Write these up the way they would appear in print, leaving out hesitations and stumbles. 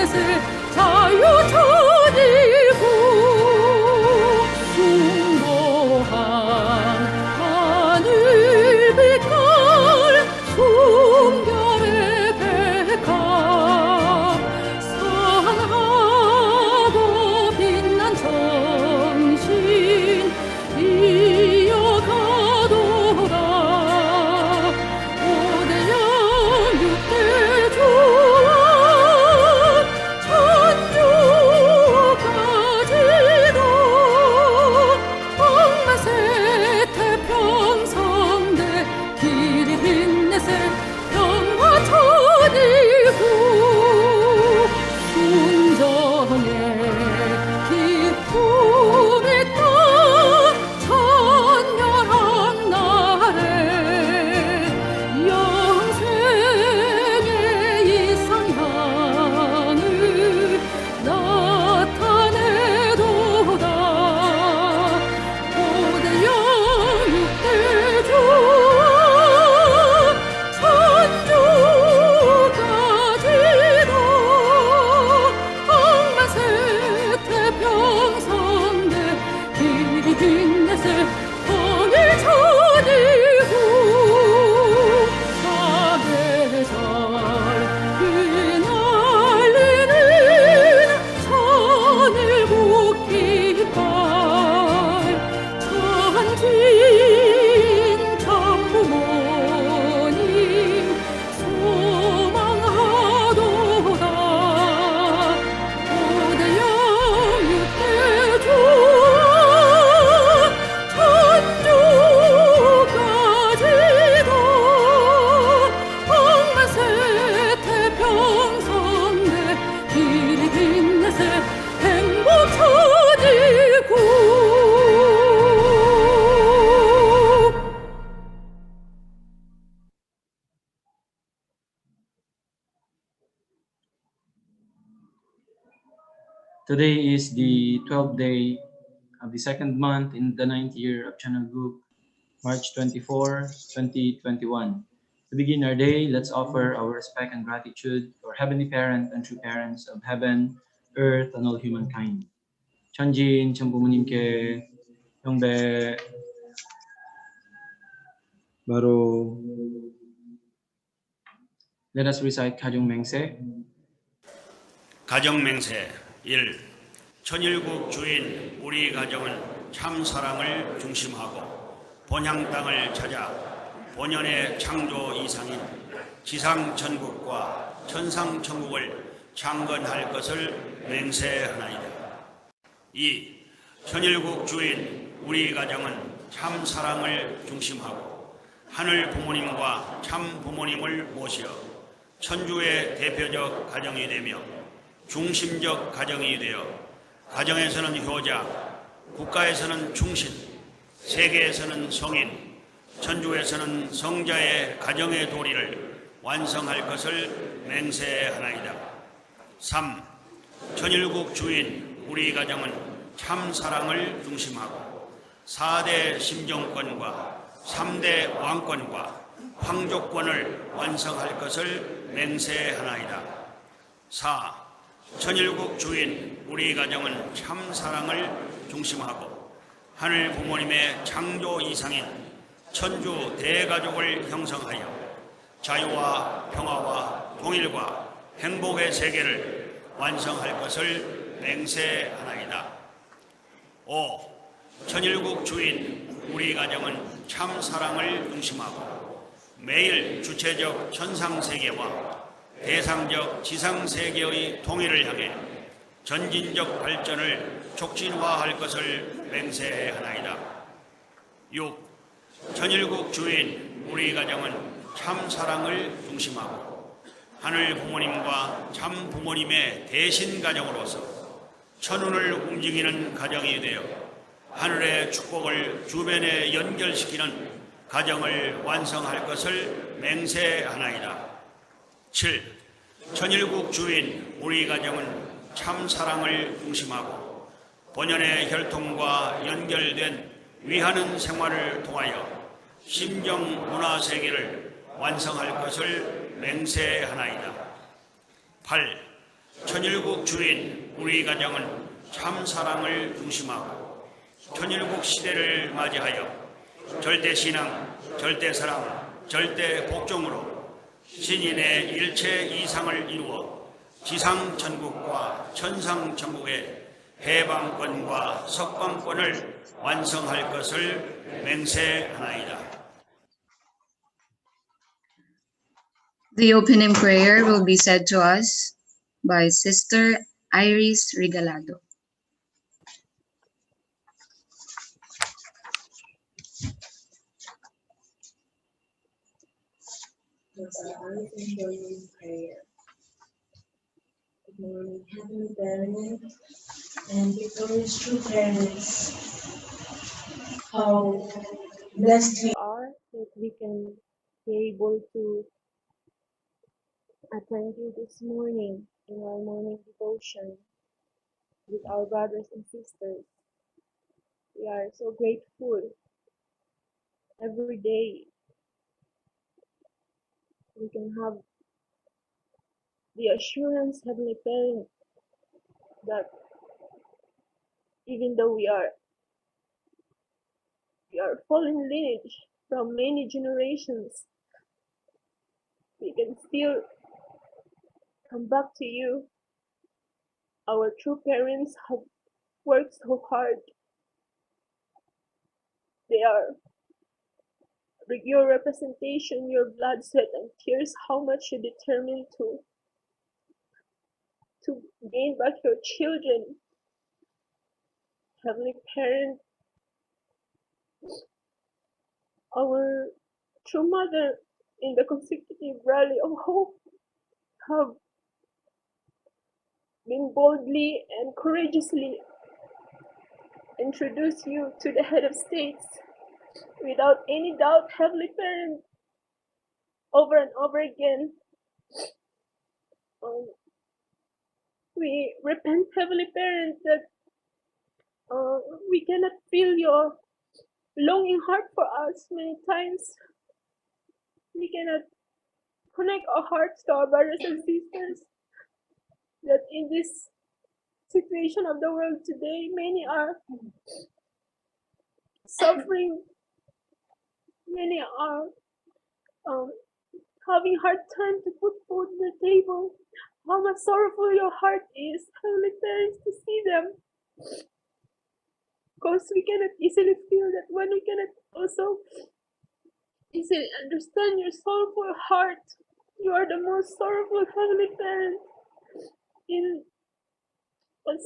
빛내세 자유천일국 숭고한 하늘빛깔 순결의 백합 선하고 빛난 정신 이어가도다. 오대양 육대주와 천주까지도 억만세태 평성대 길이 빛내세 평화 천일국 순정의 기쁨이 따 천년한 날에 영생의 이상향을 나타내도다. 고대양 육대주와 천주까지도 억만세태 평성대 길이 빛내세 통일천일국 사계절 휘날리는 천일국 깃발 천진 천부모님 소망하도다. 고대양 육대주와 천주까지도 억만세태 평성대 길이 빛내세 행복 천일국. Today is the 12th day of the second month in the 9th year of Chanaguk, March 24, 2021. To begin our day, let's offer our respect and gratitude to our Heavenly Parent and true parents of heaven, earth, and all humankind. 천진, 천부모님께 영배 바로. Let us recite 가정맹세. 가정맹세 1. 천일국 주인 우리 가정은 참 사랑을 중심하고 본향 땅을 찾아 본연의 창조 이상인 지상 천국과 천상 천국을 창건할 것을 맹세하나이다. 2. 천일국 주인 우리 가정은 참 사랑을 중심하고 하늘 부모님과 참 부모님을 모시어 천주의 대표적 가정이 되며 중심적 가정이 되어 가정에서는 효자, 국가에서는 충신, 세계에서는 성인, 천주에서는 성자의 가정의 도리를 완성할 것을 맹세하나이다. 3. 천일국 주인 우리 가정은 참 사랑을 중심하고 4대 심정권과 3대 왕권과 황족권을 완성할 것을 맹세하나이다. 4. 천일국 주인 우리 가정은 참 사랑을 중심하고 하늘 부모님의 창조 이상인 천주 대가족을 형성하여 자유와 평화와 통일과 행복의 세계를 완성할 것을 맹세하나이다. 5. 천일국 주인 우리 가정은 참 사랑을 중심하고 매일 주체적 천상세계와 대상적 지상세계의 통일을 향해 전진적 발전을 촉진화할 것을 맹세하나이다. 6. 천일국 주인 우리 가정은 참 사랑을 중심하고 하늘 부모님과 참 부모님의 대신 가정으로서 천운을 움직이는 가정이 되어 하늘의 축복을 주변에 연결시키는 가정을 완성할 것을 맹세하나이다. 7. 천일국 주인 우리 가정은 참 사랑을 중심하고 본연의 혈통과 연결된 위하는 생활을 통하여 심정 문화 세계를 완성할 것을 맹세하나이다. 8. 천일국 주인 우리 가정은 참 사랑을 중심하고 천일국 시대를 맞이하여 절대 신앙, 절대 사랑, 절대 복종으로 신인의 일체 이상을 이루어 지상 천국과 천상 천국의 해방권과 석방권을 완성할 것을 맹세하나이다. The opening prayer will be said to us by Sister Iris Regalado. Our enjoying prayer. Good morning, Heavenly Parents and victorious true parents. How blessed we are that we can be able to attend you this morning in our morning devotion with our brothers and sisters. We are so grateful every day we can have the assurance, Heavenly Parent, that even though we are fallen lineage from many generations, we can still come back to you. Our true parents have worked so hard. They are your representation, your blood, sweat, and tears, how much you determined to gain back your children. Heavenly Parent, our true mother in the consecutive rally of hope have been boldly and courageously introduced you to the head of states without any doubt, Heavenly Parent, over and over again. We repent, Heavenly Parent, that we cannot feel your longing heart for us many times. We cannot connect our hearts to our brothers and sisters. That in this situation of the world today, many are suffering. Many are having hard time to put food on the table. How much sorrowful your heart is, Heavenly Parents, to see them. Because we cannot easily feel that one. We cannot also easily understand your sorrowful heart. You are the most sorrowful, Heavenly Parent, in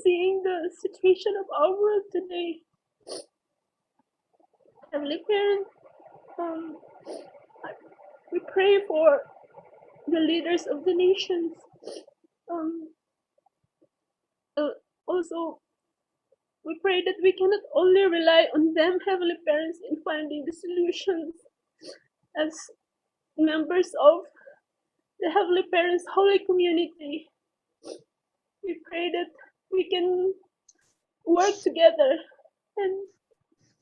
seeing the situation of our world today. Heavenly Parent, we pray for the leaders of the nations. Also, we pray that we cannot only rely on them, Heavenly Parents, in finding the solutions. As members of the Heavenly Parents Holy Community, we pray that we can work together and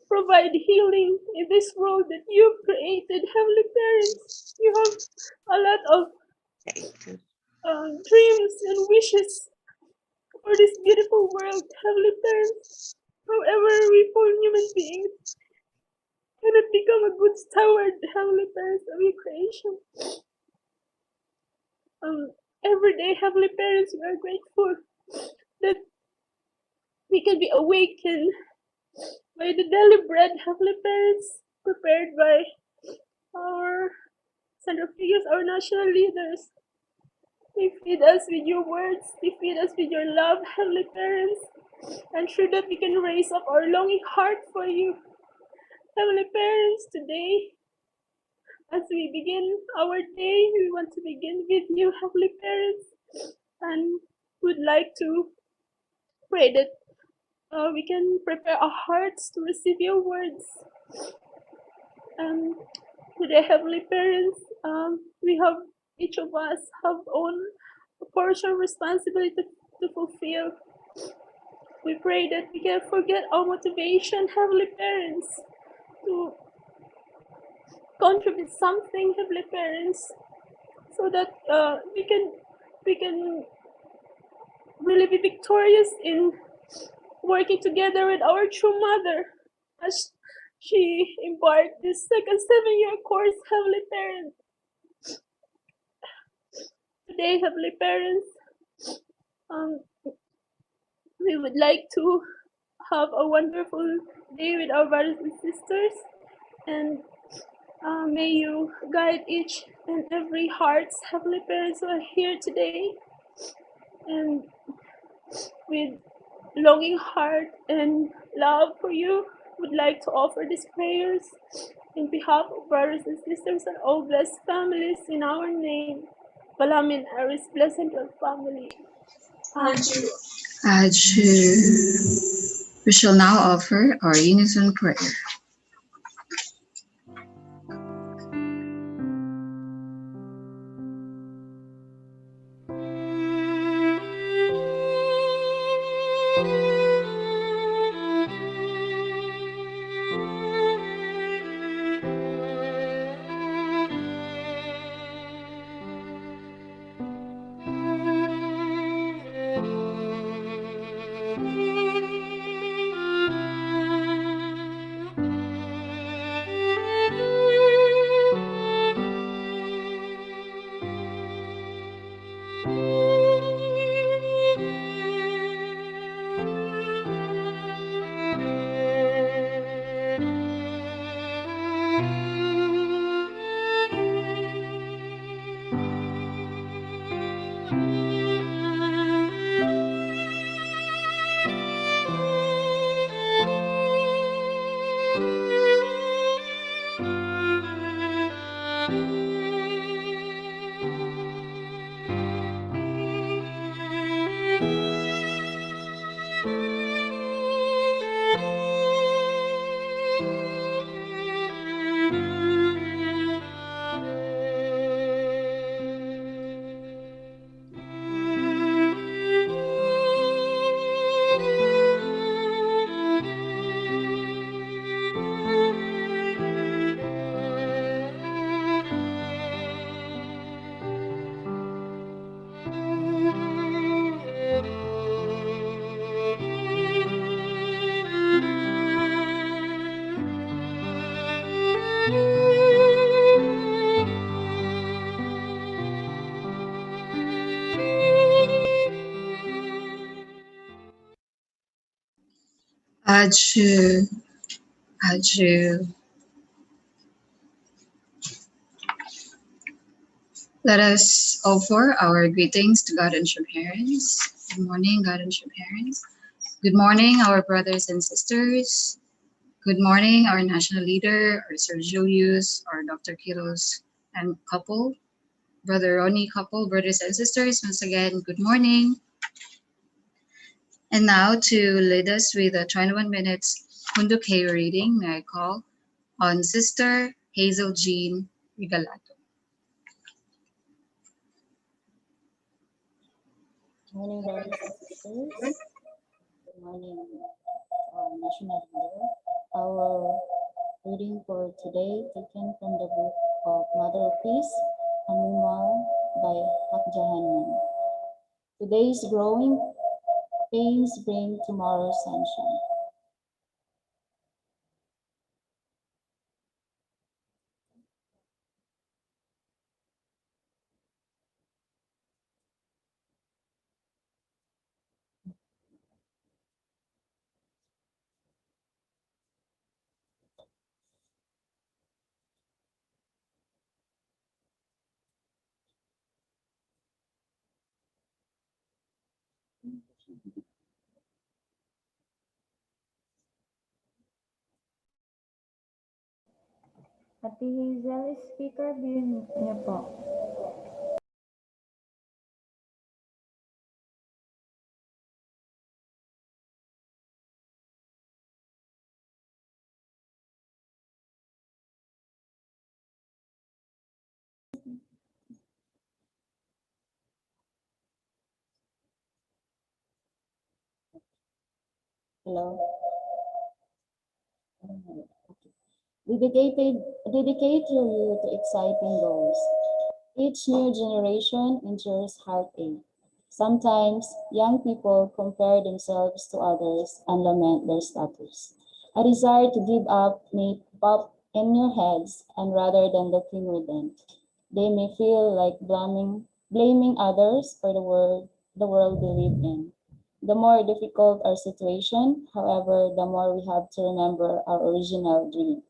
provide healing in this world that you've created, Heavenly Parents. You have a lot of dreams and wishes for this beautiful world, Heavenly Parents. However, we poor human beings cannot become a good steward, Heavenly Parents, of your creation. Every day, Heavenly Parents, we are grateful that we can be awakened by the daily bread, Heavenly Parents, prepared by our central figures, our national leaders. They feed us with your words, they feed us with your love, Heavenly Parents, and through that we can raise up our longing heart for you. Heavenly Parents, today, as we begin our day, we want to begin with you, Heavenly Parents, and would like to pray that we can prepare our hearts to receive your words. Today, Heavenly Parents, we have, each of us have own a portion of responsibility to fulfill. We pray that we can forget our motivation, Heavenly Parents, to contribute something, Heavenly Parents, so that we can really be victorious in working together with our true mother as she embarked this second 7-year course, Heavenly Parent. Today, Heavenly Parents, um, we would like to have a wonderful day with our brothers and sisters, and may you guide each and every hearts, Heavenly Parents, who are here today, and with longing heart and love for you, would like to offer these prayers in behalf of brothers and sisters and all blessed families in our name. Palamin Aris, blessed and your family. Adieu. We shall now offer our unison prayer. Adieu. Adieu. Let us offer our greetings to God and true parents. Good morning, God and true parents. Good morning, our brothers and sisters. Good morning, our national leader, our Sir Julius, our Dr. Kiros, and couple, Brother Ronnie couple, brothers and sisters. Once again, good morning. And now to lead us with a 21 minutes Hunduke reading, may I call on Sister Hazel Jean Rigalato. Good morning, brothers and sisters. Good morning, National Leader. Our reading for today taken from the book of Mother of Peace, a memoir by Hakjahanan. Today's growing pains bring tomorrow's sunshine. Ate Hazel, speaker din niyo po. Hello. Okay. Dedicate your youth to exciting goals. Each new generation endures heartache, Sometimes, young people compare themselves to others and lament their status. A desire to give up may pop in your heads, and rather than looking within, they may feel like blaming others for the world they live in. The more difficult our situation, however, the more we have to remember our original dream.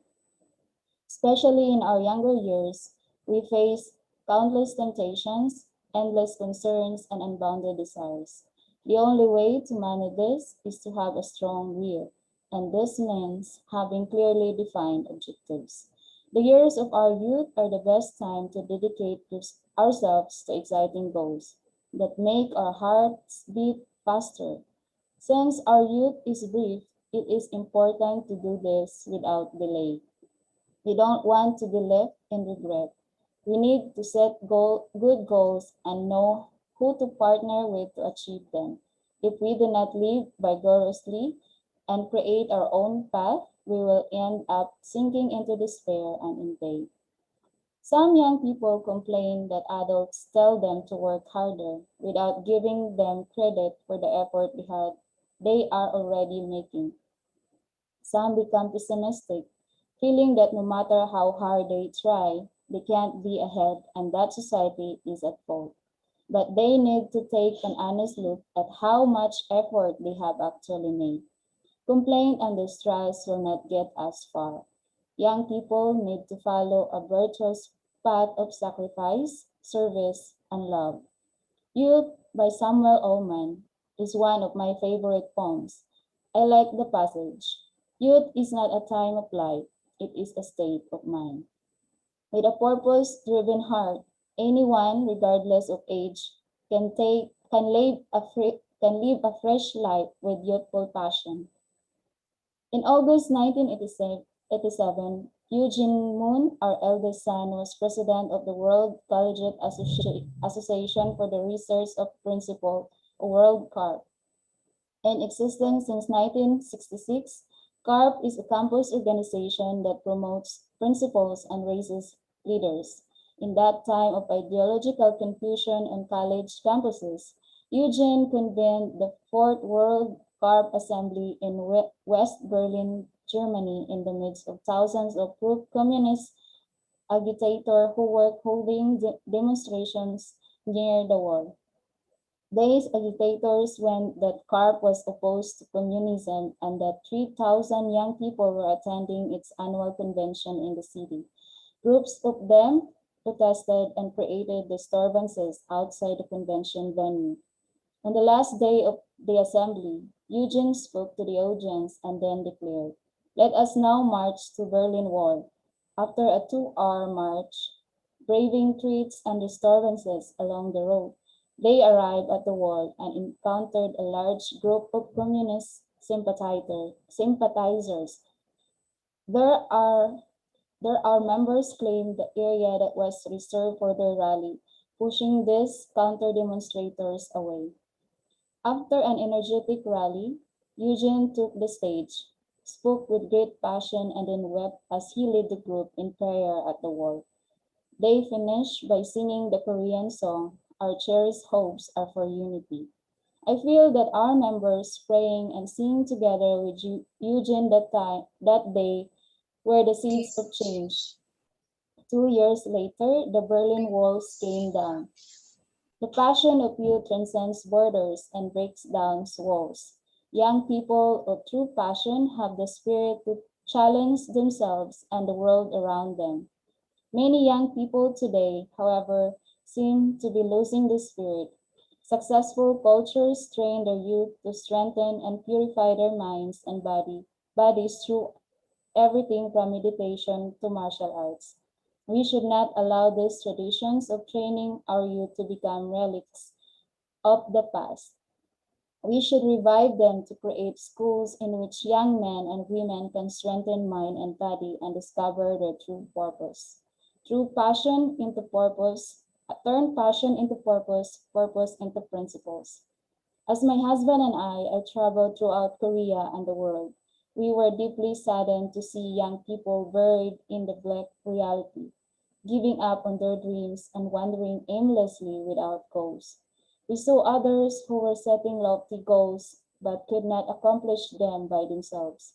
Especially in our younger years, we face countless temptations, endless concerns, and unbounded desires. The only way to manage this is to have a strong will, and this means having clearly defined objectives. The years of our youth are the best time to dedicate ourselves to exciting goals that make our hearts beat faster. Since our youth is brief, it is important to do this without delay. We don't want to be left in regret. We need to set good goals and know who to partner with to achieve them. If we do not live vigorously and create our own path, we will end up sinking into despair and in vain. Some young people complain that adults tell them to work harder without giving them credit for the effort they are already making. Some become pessimistic, feeling that no matter how hard they try, they can't be ahead and that society is at fault. But they need to take an honest look at how much effort they have actually made. Complaint and distress will not get us far. Young people need to follow a virtuous path of sacrifice, service, and love. Youth by Samuel Oman is one of my favorite poems. I like the passage. Youth is not a time of life, it is a state of mind. With a purpose-driven heart, anyone, regardless of age, can live a fresh life with youthful passion. In August 1987, Eugene Moon, our eldest son, was president of the World Collegiate Association for the Research of Principle, World CARP. In existence since 1966, CARP is a campus organization that promotes principles and raises leaders. In that time of ideological confusion on college campuses, Eugene convened the Fourth World CARP Assembly in West Berlin, Germany, in the midst of thousands of pro-communist agitators who were holding demonstrations near the wall. These agitators when that CARP was opposed to communism and that 3,000 young people were attending its annual convention in the city. Groups of them protested and created disturbances outside the convention venue. On the last day of the assembly, Eugene spoke to the audience and then declared, "Let us now march to Berlin Wall." After a 2-hour march, braving threats and disturbances along the road, they arrived at the wall and encountered a large group of communist sympathizers. There are Our members claimed the area that was reserved for their rally, pushing these counter-demonstrators away. After an energetic rally, Eugene took the stage, spoke with great passion, and then wept as he led the group in prayer at the wall. They finished by singing the Korean song, "Our cherished hopes are for unity." I feel that our members praying and singing together with Eugene that day were the seeds of change. 2 years later, the Berlin Walls came down. The passion of youth transcends borders and breaks down walls. Young people of true passion have the spirit to challenge themselves and the world around them. Many young people today, however, seem to be losing this spirit. Successful cultures train their youth to strengthen and purify their minds and bodies through everything from meditation to martial arts. We should not allow these traditions of training our youth to become relics of the past. We should revive them to create schools in which young men and women can strengthen mind and body and discover their true purpose. Turn passion into purpose, purpose into principles. As my husband and I traveled throughout Korea and the world, we were deeply saddened to see young people buried in the black reality, giving up on their dreams and wandering aimlessly without goals. We saw others who were setting lofty goals but could not accomplish them by themselves.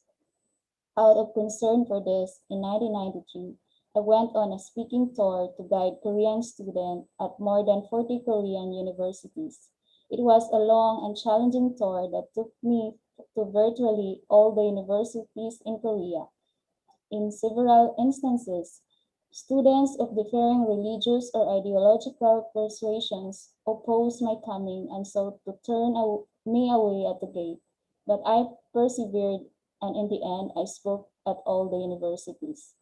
Out of concern for this, in 1993, I went on a speaking tour to guide Korean students at more than 40 Korean universities. It was a long and challenging tour that took me to virtually all the universities in Korea. In several instances, students of differing religious or ideological persuasions opposed my coming and sought to turn me away at the gate. But I persevered, and in the end, I spoke at all the universities.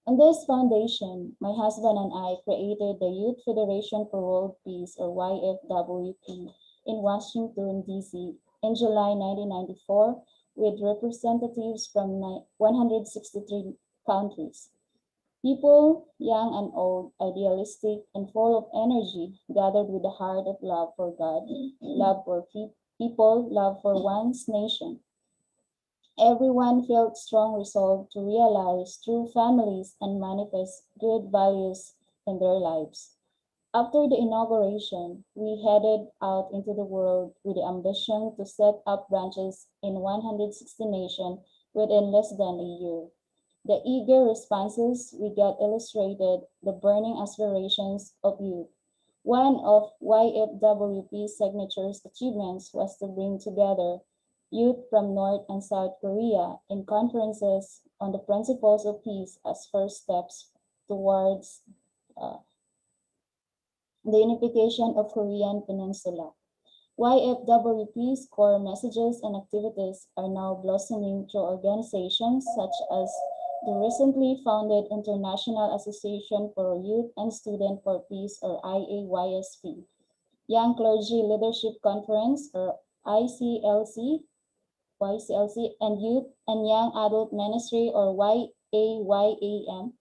On this foundation, my husband and I created the Youth Federation for World Peace, or YFWP, in Washington, D.C. in July 1994 with representatives from 163 countries. People, young and old, idealistic and full of energy, gathered with a heart of love for God, love for people, love for one's nation. Everyone felt strong resolve to realize true families and manifest good values in their lives. After the inauguration, we headed out into the world with the ambition to set up branches in 160 nations within less than a year. The eager responses we got illustrated the burning aspirations of youth. One of YFWP's signatures achievements was to bring together youth from North and South Korea in conferences on the principles of peace as first steps towards uh, the unification of Korean Peninsula. YFWP's core messages and activities are now blossoming through organizations such as the recently founded International Association for Youth and Student for Peace, or IAYSP, Young Clergy Leadership Conference, or YCLC, and Youth and Young Adult Ministry, or YAYAM.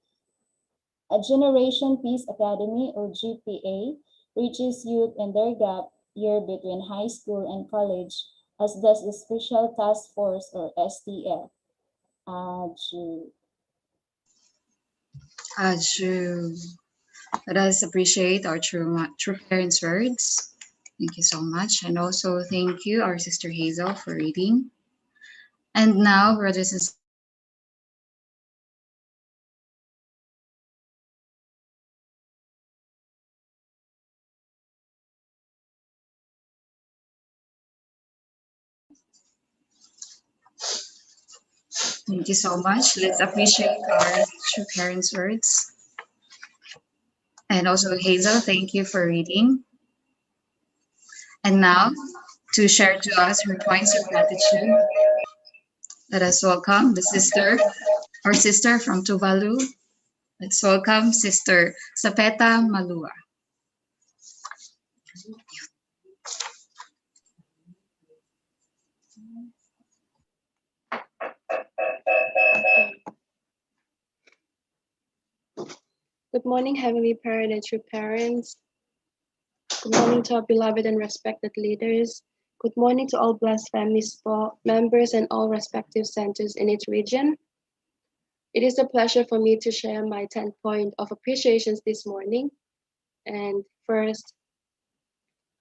A Generation Peace Academy, or GPA, reaches youth in their gap year between high school and college, as does the Special Task Force, or STF. Let us appreciate our true parents' words. Thank you so much. And also thank you, our sister Hazel, for reading. And now, brothers and sisters, thank you so much. Let's appreciate our true parents' words. And also, Hazel, thank you for reading. And now, to share to us her points of gratitude, let us welcome the sister, our sister from Tuvalu. Let's welcome Sister Sapeta Malua. Good morning, Heavenly Parent and true parents. Good morning to our beloved and respected leaders. Good morning to all blessed families, members, and all respective centers in each region. It is a pleasure for me to share my 10th point of appreciations this morning. And first,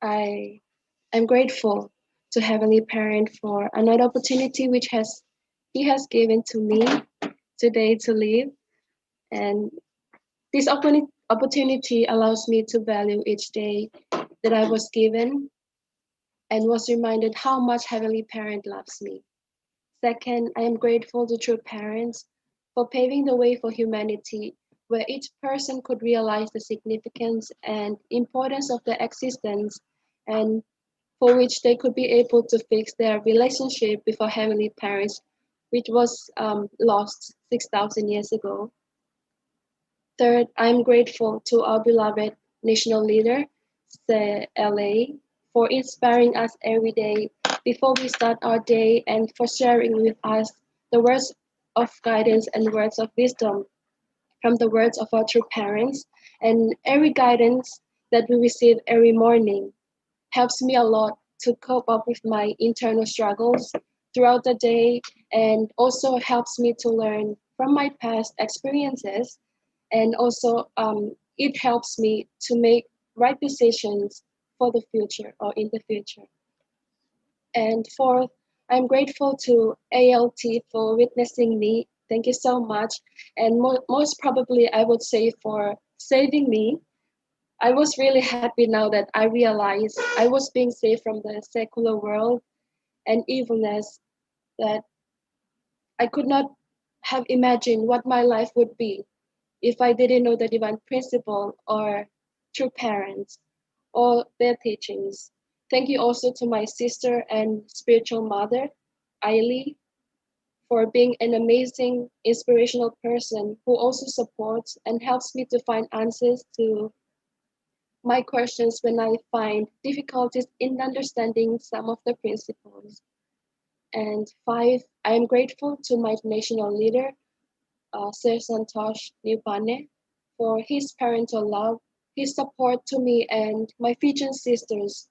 I am grateful to Heavenly Parent for another opportunity which He has given to me today to live. And this opportunity allows me to value each day that I was given and was reminded how much Heavenly Parent loves me. Second, I am grateful to true parents for paving the way for humanity, where each person could realize the significance and importance of their existence, and for which they could be able to fix their relationship with our Heavenly Parents, which was lost 6,000 years ago. Third, I'm grateful to our beloved national leader, LA, for inspiring us every day before we start our day and for sharing with us the words of guidance and words of wisdom from the words of our true parents. And every guidance that we receive every morning helps me a lot to cope up with my internal struggles throughout the day, and also helps me to learn from my past experiences. And also it helps me to make right decisions for the future or in the future. And fourth, I'm grateful to ALT for witnessing me. Thank you so much. And most probably, I would say for saving me. I was really happy now that I realized I was being saved from the secular world and evilness that I could not have imagined what my life would be if I didn't know the divine principle or true parents or their teachings. Thank you also to my sister and spiritual mother, Ailey, for being an amazing, inspirational person who also supports and helps me to find answers to my questions when I find difficulties in understanding some of the principles. And five, I am grateful to my national leader, Sir Santosh Newpane, for his parental love, his support to me and my Fijian sisters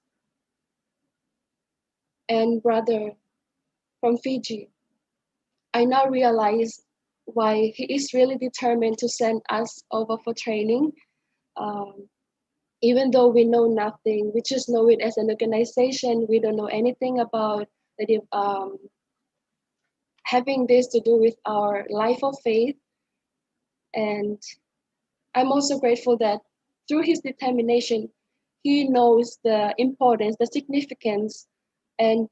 and brother from Fiji. I now realize why he is really determined to send us over for training. Um, Even though we know nothing, we just know it as an organization. We don't know anything about having this to do with our life of faith. And I'm also grateful that through his determination, he knows the importance, the significance, and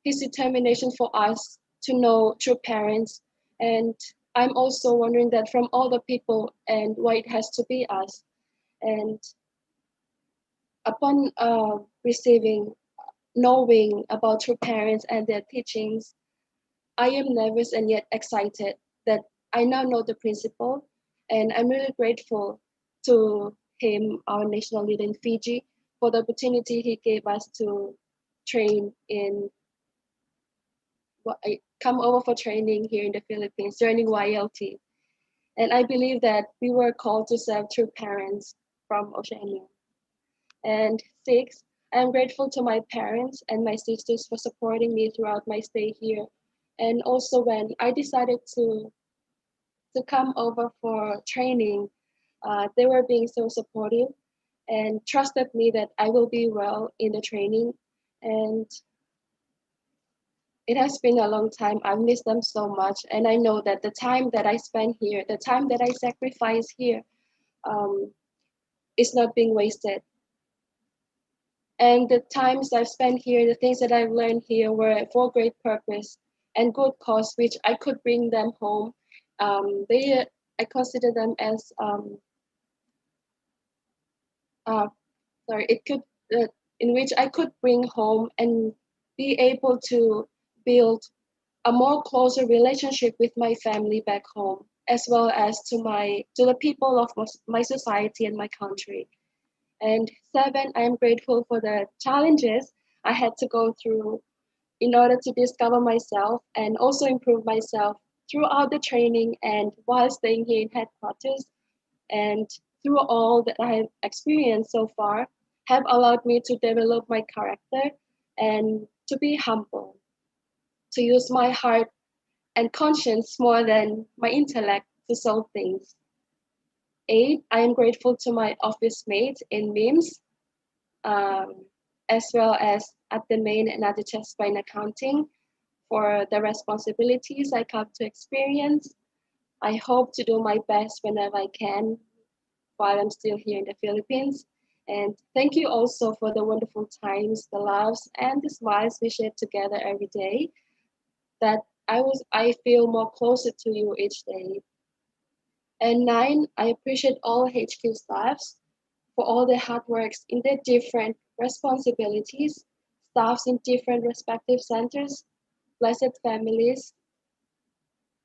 his determination for us to know true parents. And I'm also wondering that from all the people and why it has to be us. And upon receiving, knowing about true parents and their teachings, I am nervous and yet excited that I now know the principle. And I'm really grateful to him, our national leader in Fiji, for the opportunity he gave us to train in, come over for training here in the Philippines, joining YLT. And I believe that we were called to serve true parents from Oceania. And six, I'm grateful to my parents and my sisters for supporting me throughout my stay here. And also when I decided to come over for training, they were being so supportive and trusted me that I will be well in the training. And it has been a long time. I've missed them so much. And I know that the time that I spend here, the time that I sacrifice here, is not being wasted. And the times I've spent here, the things that I've learned here were for great purpose and good cause, which I could bring them home. I consider them as it could in which I could bring home and be able to build a more closer relationship with my family back home, as well as to the people of my society and my country. And seven, I am grateful for the challenges I had to go through in order to discover myself and also improve myself throughout the training and while staying here in headquarters. And through all that I have experienced so far, have allowed me to develop my character and to be humble, to use my heart and conscience more than my intellect to solve things. Eight, I am grateful to my office mates in MIMS, as well as at the main and at the chest in accounting for the responsibilities I come to experience. I hope to do my best whenever I can while I'm still here in the Philippines. And thank you also for the wonderful times, the laughs, and the smiles we share together every day. That I feel more closer to you each day. And nine, I appreciate all HQ staffs for all their hard works in their different responsibilities, staffs in different respective centers, blessed families,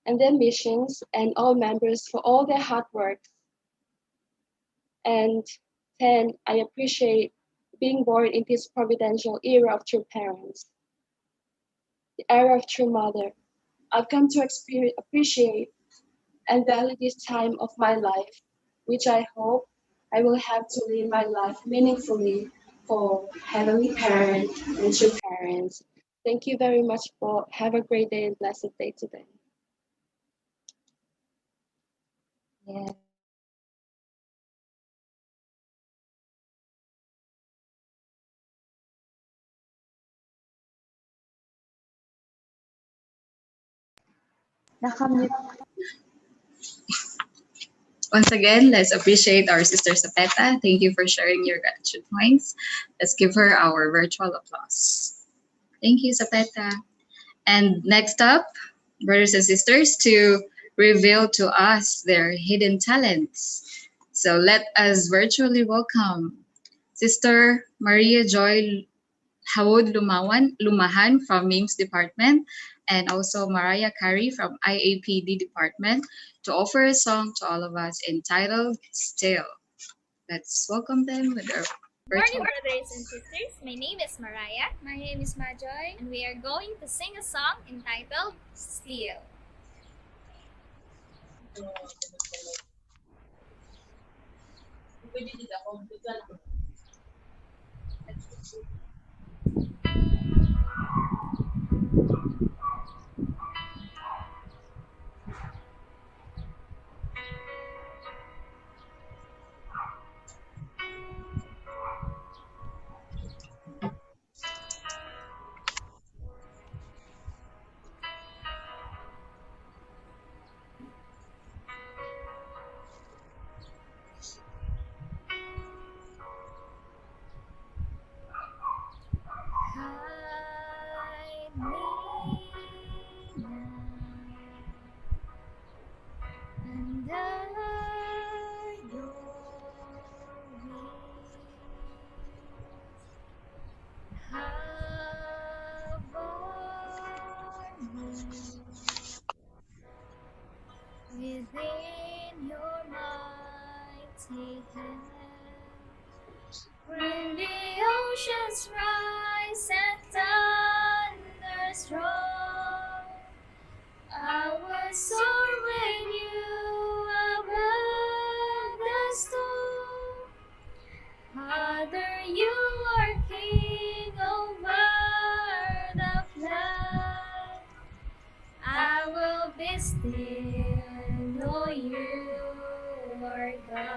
and their missions, and all members for all their hard works. And 10, I appreciate being born in this providential era of true parents, the era of true mother. I've come to appreciate and value this time of my life, which I hope I will have to live my life meaningfully for Heavenly Parent and true parents. Thank you very much for have a great day and blessed day today. Yeah. Nakamute. Once again, let's appreciate our sister Sapeta. Thank you for sharing your gratitude points. Let's give her our virtual applause. Thank you, Sapeta. And next up, brothers and sisters, to reveal to us their hidden talents. So let us virtually welcome Sister Maria Joy Hawod Lumahan from MIMS Department, and also Mariah Carey from IAPD Department to offer a song to all of us entitled Still. Let's welcome them with our Morning, virtual. brothers and sisters. My name is Mariah. My name is Majoy, and we are going to sing a song entitled Still. Hide me now under your wings. Cover me within your mighty hand. When the oceans rise and thunders roll, I will soar with you above the storm. Father, you are king over the flood. I will be still, know you are God.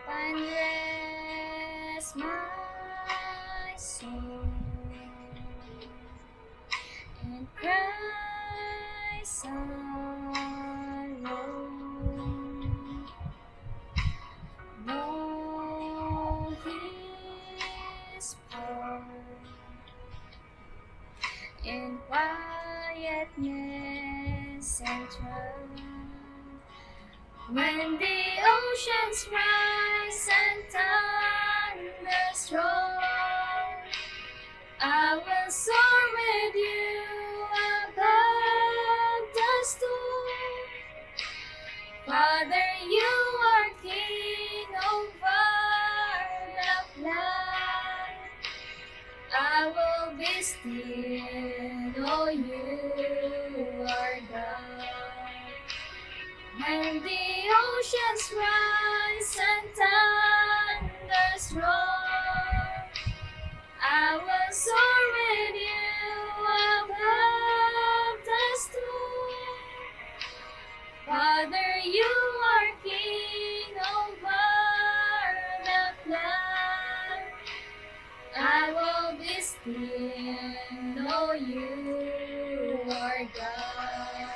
Find rest my soul and Christ's alone. Know His power in quietness and trust. When the oceans rise and thunders roll, I will soar with you above the storm. Father, you are king over the flood. I will be still, know you are God. When the oceans rise and thunders roll, I will soar with you above the storm. Father, you are king over the flood. I will be still, know you are God.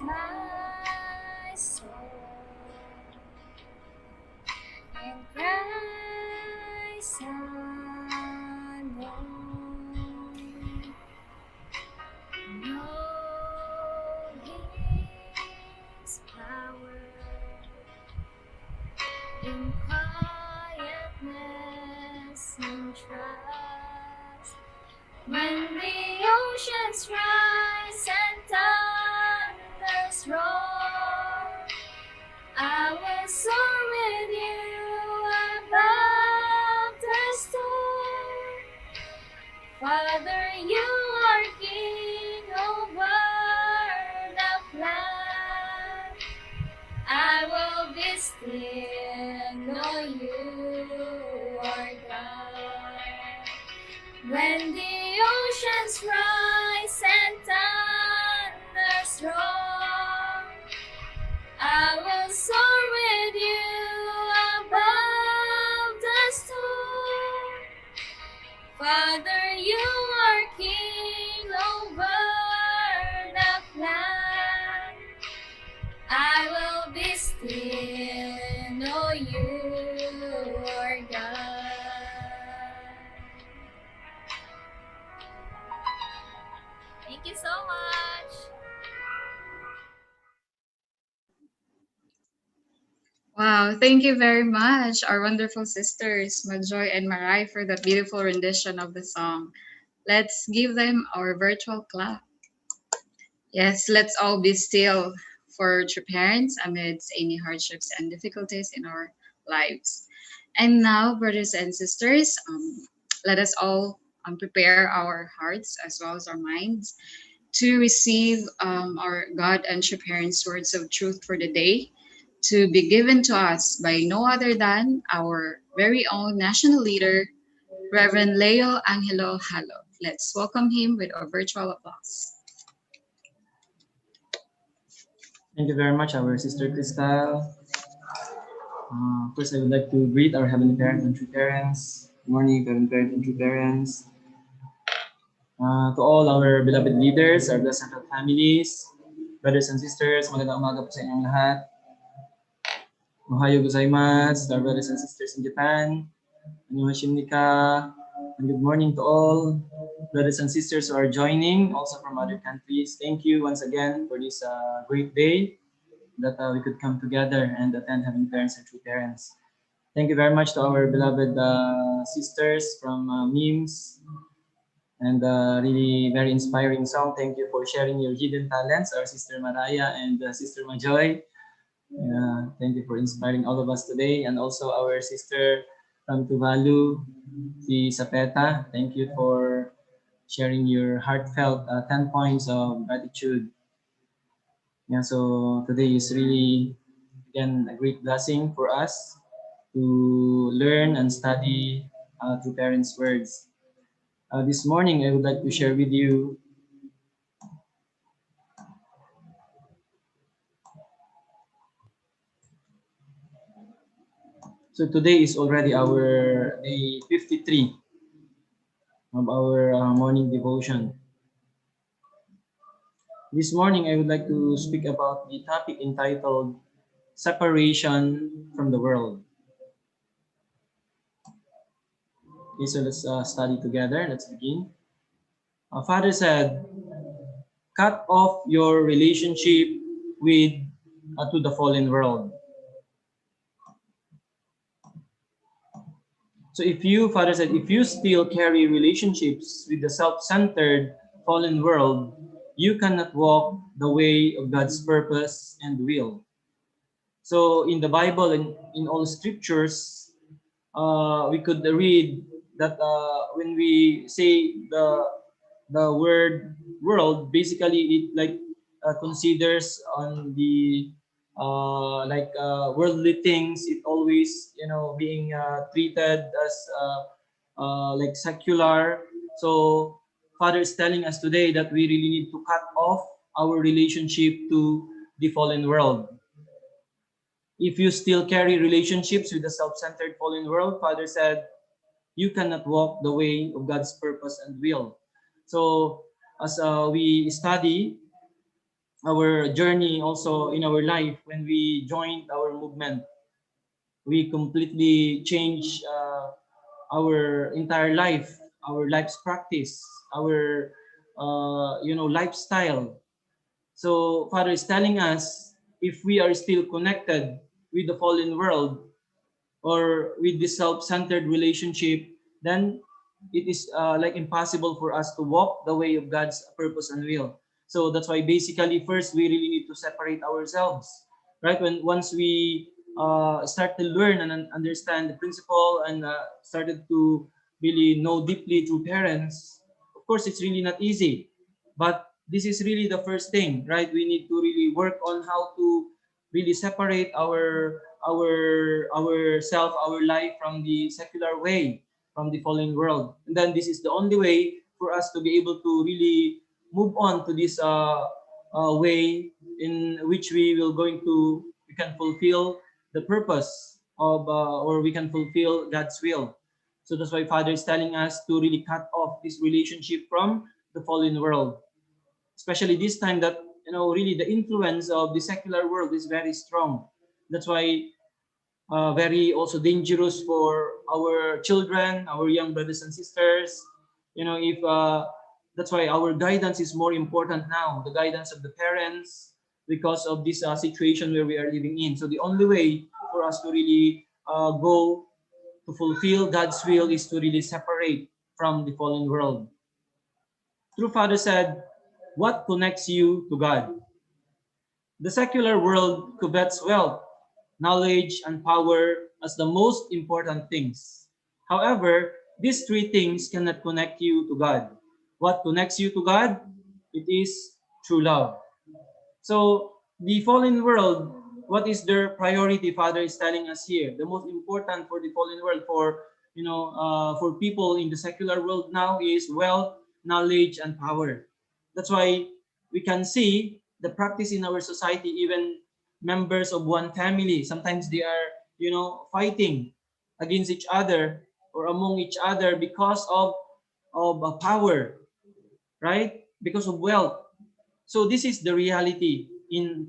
my soul, and Christ alone. Know His power in quietness and trust. When the oceans rise and thunders roar, I will soar with you above the storm. Father, you are king over the flood. I will be still, know you are God. When the oceans rise and thunders roar, I will soar with you above the storm. Father, you are king over the flood. I will be still, know you are God. Thank you so much. Wow, thank you very much, our wonderful sisters, Majoy and Marai, for that beautiful rendition of the song. Let's give them our virtual clap. Yes, let's all be still for true parents amidst any hardships and difficulties in our lives. And now, brothers and sisters, let us all prepare our hearts as well as our minds to receive our God and true parents' words of truth for the day, to be given to us by no other than our very own national leader, Reverend Leo Angelo Halo. Let's welcome him with a virtual applause. Thank you very much, our Sister Crystal. First, I would like to greet our Heavenly Parents and True Parents. Good morning, Heavenly Parents and True Parents. To all our beloved leaders, our blessed families, brothers and sisters, magandang umaga po sa inyong lahat. Ohayo gozaimasu, our brothers and sisters in Japan. Annyeonghaseyo nika. And good morning to all brothers and sisters who are joining, also from other countries. Thank you once again for this great day that we could come together and attend Heavenly Parents and True Parents. Thank you very much to our beloved sisters from memes and really very inspiring song. Thank you for sharing your hidden talents, our Sister Maraya and Sister Majoy. Thank you for inspiring all of us today, and also our sister from Tuvalu, si Sapeta. Thank you for sharing your heartfelt 10 points of gratitude. Yeah, so today is really, again, a great blessing for us to learn and study True Parents' words. This morning, I would like to share with you so today is already our day 53 of our morning devotion. This morning, I would like to speak about the topic entitled Separation from the World. Okay, so let's study together. Let's begin. Our Father said, cut off your relationship with to the fallen world. So if you, Father said, if you still carry relationships with the self-centered fallen world, you cannot walk the way of God's purpose and will. So in the Bible and in all scriptures, we could read that when we say the word world, basically it like considers on the worldly things. It always being treated as like secular. So Father is telling us today that we really need to cut off our relationship to the fallen world. If you still carry relationships with the self-centered fallen world, Father said, you cannot walk the way of God's purpose and will. So as we study our journey also in our life when we joined our movement. We completely changed our entire life, our life's practice, our lifestyle. So Father is telling us, if we are still connected with the fallen world or with this self-centered relationship, then it is like impossible for us to walk the way of God's purpose and will. So that's why basically first we really need to separate ourselves, right? When once we start to learn and understand the principle and started to really know deeply through parents, of course it's really not easy, but this is really the first thing, right? We need to really work on how to really separate our life from the secular way, from the fallen world. And then this is the only way for us to be able to really move on to this way in which we can fulfill the purpose of or we can fulfill God's will. So that's why Father is telling us to really cut off this relationship from the fallen world, especially this time that really the influence of the secular world is very strong. That's why very also dangerous for our children, our young brothers and sisters. If That's why our guidance is more important now, the guidance of the parents, because of this situation where we are living in. So the only way for us to really go to fulfill God's will is to really separate from the fallen world. True Father said, what connects you to God? The secular world covets wealth, knowledge, and power as the most important things. However, these three things cannot connect you to God. What connects you to God? It is true love. So the fallen world, what is their priority? Father is telling us here. The most important for the fallen world, for people in the secular world now, is wealth, knowledge, and power. That's why we can see the practice in our society. Even members of one family, sometimes they are fighting against each other or among each other because of power, right? Because of wealth. So this is the reality in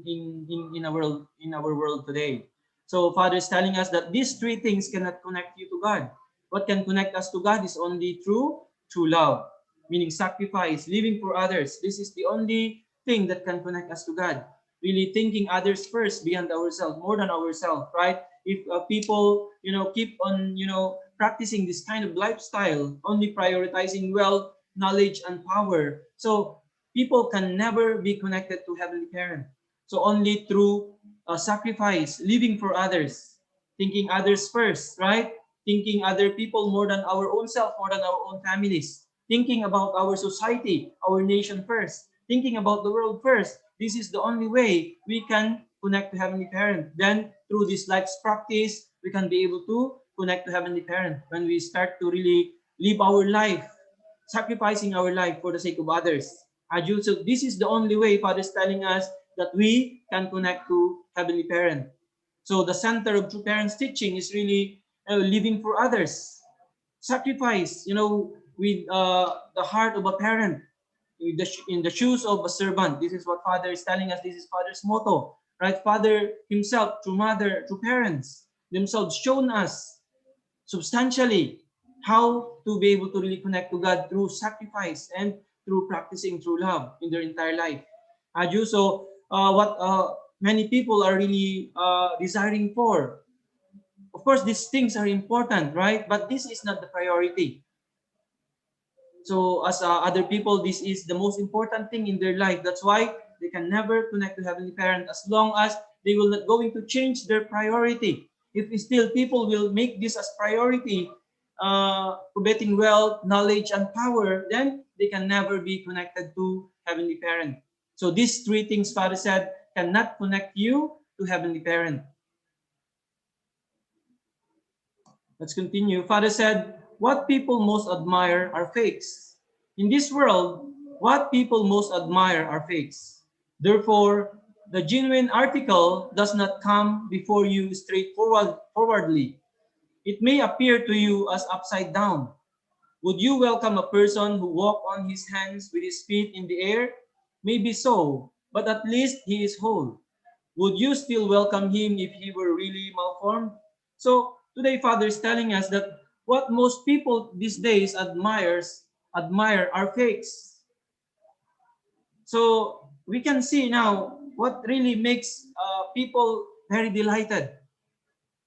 our world today. So Father is telling us that these three things cannot connect you to God. What can connect us to God is only through true love, meaning sacrifice, living for others. This is the only thing that can connect us to God. Really thinking others first beyond ourselves, more than ourselves, right? If people keep on practicing this kind of lifestyle, only prioritizing wealth, knowledge, and power, so people can never be connected to Heavenly Parent. So only through sacrifice, living for others, thinking others first, right? Thinking other people more than our own self, more than our own families. Thinking about our society, our nation first. Thinking about the world first. This is the only way we can connect to Heavenly Parent. Then through this life's practice, we can be able to connect to Heavenly Parent when we start to really live our life, sacrificing our life for the sake of others. So this is the only way Father is telling us that we can connect to Heavenly Parent. So the center of True Parents teaching is really living for others, sacrifice, with the heart of a parent, in the shoes of a servant. This is what Father is telling us. This is Father's motto, right? Father himself, through mother, through parents themselves, shown us substantially how to be able to really connect to God through sacrifice and through practicing true love in their entire life. So what many people are really desiring for. Of course, these things are important, right? But this is not the priority. So as other people, this is the most important thing in their life. That's why they can never connect to Heavenly Parent as long as they will not going to change their priority. If still people will make this as priority, coveting wealth, knowledge, and power, then they can never be connected to Heavenly Parent. So these three things, Father said, cannot connect you to Heavenly Parent. Let's continue. Father said, what people most admire are fakes. In this world, what people most admire are fakes. Therefore, the genuine article does not come before you forwardly. It may appear to you as upside down. Would you welcome a person who walks on his hands with his feet in the air? Maybe so, but at least he is whole. Would you still welcome him if he were really malformed? So today, Father is telling us that what most people these days admire are fakes. So we can see now what really makes people very delighted.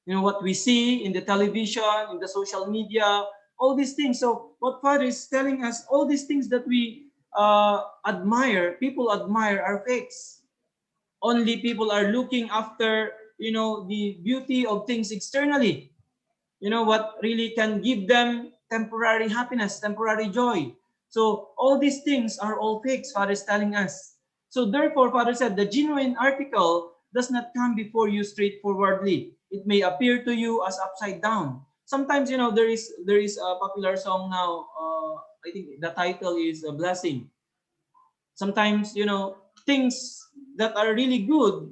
What we see in the television, in the social media, all these things. So what Father is telling us, all these things that we people admire are fakes. Only people are looking after, the beauty of things externally. What really can give them temporary happiness, temporary joy. So all these things are all fakes, Father is telling us. So therefore, Father said, the genuine article does not come before you straightforwardly. It may appear to you as upside down. Sometimes, there is a popular song now. I think the title is a blessing. Sometimes, things that are really good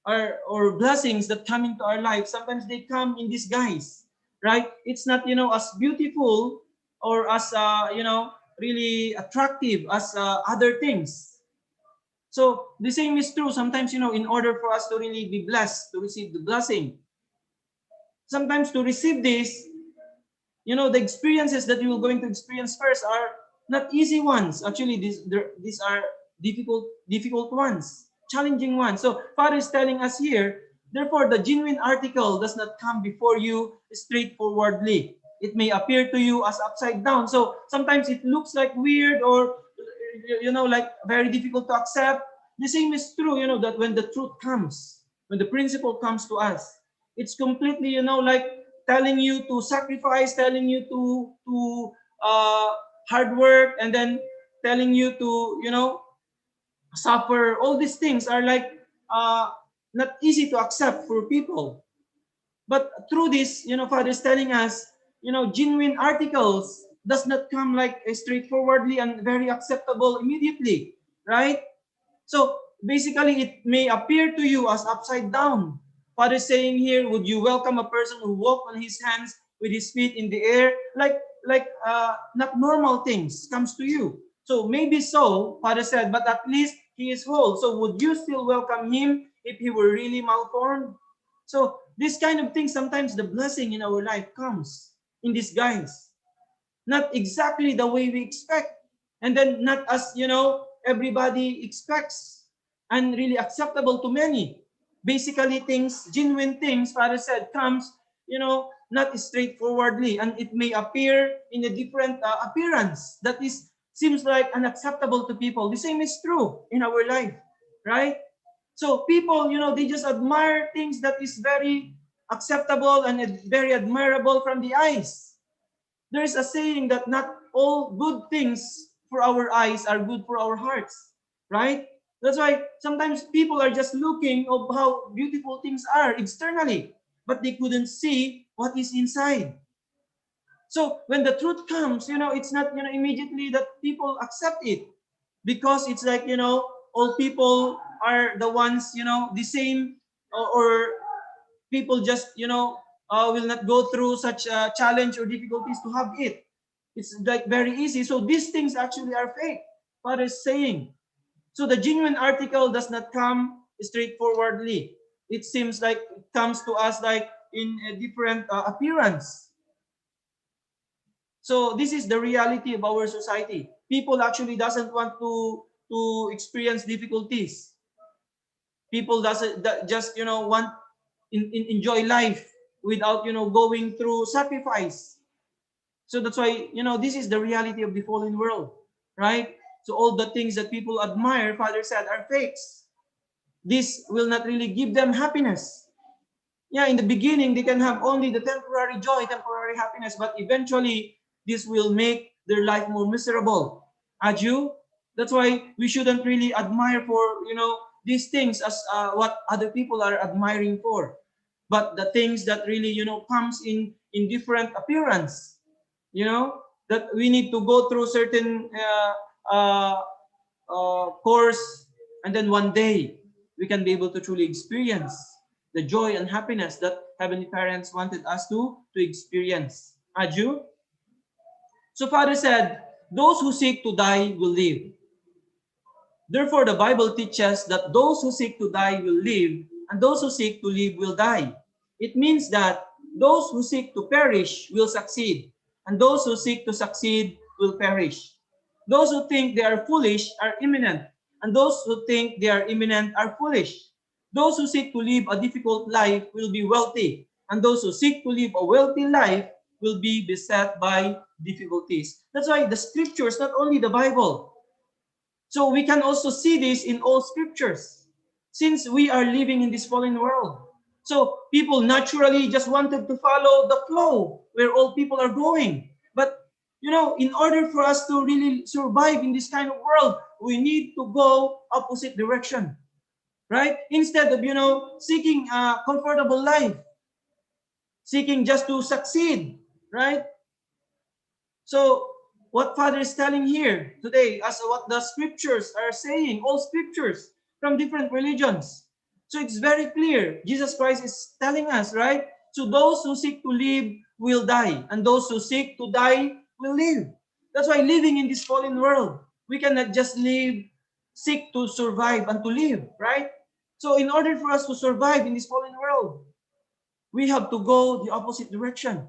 or blessings that come into our life, sometimes they come in disguise, right? It's not, as beautiful or as, really attractive as other things. So the same is true. Sometimes, in order for us to really be blessed, to receive the blessing, sometimes to receive this, the experiences that you're going to experience first are not easy ones. Actually, these are difficult ones, challenging ones. So Father is telling us here, therefore, the genuine article does not come before you straightforwardly. It may appear to you as upside down. So sometimes it looks like weird or, like very difficult to accept. The same is true, that when the truth comes, when the principle comes to us, it's completely, like telling you to sacrifice, telling you to hard work, and then telling you to, suffer. All these things are like not easy to accept for people. But through this, Father is telling us, genuine articles does not come like straightforwardly and very acceptable immediately, right? So basically, it may appear to you as upside down. Father is saying here, would you welcome a person who walks on his hands with his feet in the air, like not normal things comes to you? So maybe so, Father said, but at least he is whole. So would you still welcome him if he were really malformed? So this kind of thing, sometimes the blessing in our life comes in disguise, not exactly the way we expect, and then not as, everybody expects, and really acceptable to many. Basically, things, genuine things, Father said, comes, not straightforwardly, and it may appear in a different appearance that is seems like unacceptable to people. The same is true in our life, right? So people, they just admire things that is very acceptable and very admirable from the eyes. There is a saying that not all good things for our eyes are good for our hearts, right? That's why sometimes people are just looking of how beautiful things are externally, but they couldn't see what is inside. So when the truth comes, it's not, immediately that people accept it, because it's like, all people are the ones, the same, or people just, will not go through such a challenge or difficulties to have it. It's like very easy. So these things actually are fake, Father is saying. So the genuine article does not come straightforwardly. It seems like it comes to us like in a different appearance. So this is the reality of our society. People actually doesn't want to experience difficulties. People doesn't just, want enjoy life without, going through sacrifice. So that's why, this is the reality of the fallen world, right? So all the things that people admire, Father said, are fakes. This will not really give them happiness. Yeah, in the beginning, they can have only the temporary joy, temporary happiness, but eventually, this will make their life more miserable. Aju, that's why we shouldn't really admire for, these things as what other people are admiring for. But the things that really, comes in different appearance, that we need to go through certain course, and then one day we can be able to truly experience the joy and happiness that Heavenly Parents wanted us to experience. Aju? So Father said, those who seek to die will live. Therefore, the Bible teaches that those who seek to die will live, and those who seek to live will die. It means that those who seek to perish will succeed, and those who seek to succeed will perish. Those who think they are foolish are imminent, and those who think they are imminent are foolish. Those who seek to live a difficult life will be wealthy, and those who seek to live a wealthy life will be beset by difficulties. That's why the scriptures, not only the Bible, so we can also see this in all scriptures, since we are living in this fallen world. So people naturally just wanted to follow the flow where all people are going. But in order for us to really survive in this kind of world, we need to go opposite direction, right? Instead of seeking a comfortable life, seeking just to succeed, right? So what Father is telling here today, as what the scriptures are saying, all scriptures from different religions. So it's very clear. Jesus Christ is telling us, right? So those who seek to live will die, and those who seek to die will live. That's why living in this fallen world, we cannot just live, seek to survive and to live, right? So in order for us to survive in this fallen world, we have to go the opposite direction.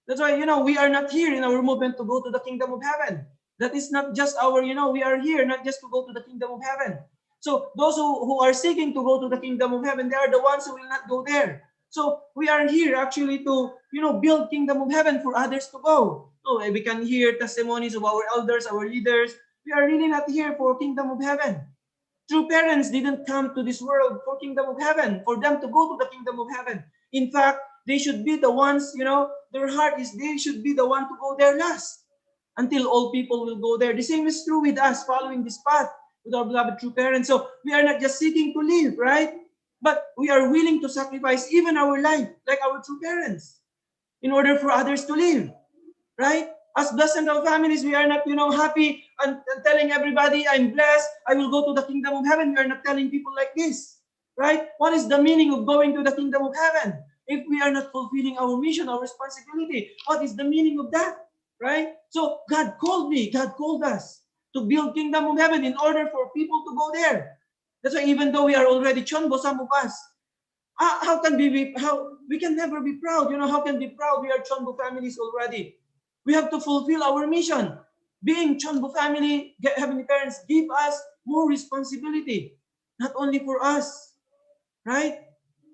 That's why, we are not here in our movement to go to the kingdom of heaven. That is not just our, we are here not just to go to the kingdom of heaven. So those who are seeking to go to the kingdom of heaven, they are the ones who will not go there. So we are here actually to, build kingdom of heaven for others to go. So we can hear testimonies of our elders, our leaders. We are really not here for kingdom of heaven. True parents didn't come to this world for kingdom of heaven, for them to go to the kingdom of heaven. In fact, they should be the ones, their heart is they should be the one to go there last until all people will go there. The same is true with us following this path with our beloved true parents. So we are not just seeking to live, right? But we are willing to sacrifice even our life, like our true parents, in order for others to live, right? As blessed families, we are not, happy and telling everybody, I'm blessed, I will go to the kingdom of heaven. We are not telling people like this, right? What is the meaning of going to the kingdom of heaven if we are not fulfilling our mission, our responsibility? What is the meaning of that, right? So God called me, God called us to build kingdom of heaven in order for people to go there. That's why even though we are already chonbo, some of us, how can we can never be proud? How can be proud? We are chonbo families already. We have to fulfill our mission. Being Chonbo family, Heavenly Parents, give us more responsibility, not only for us, right?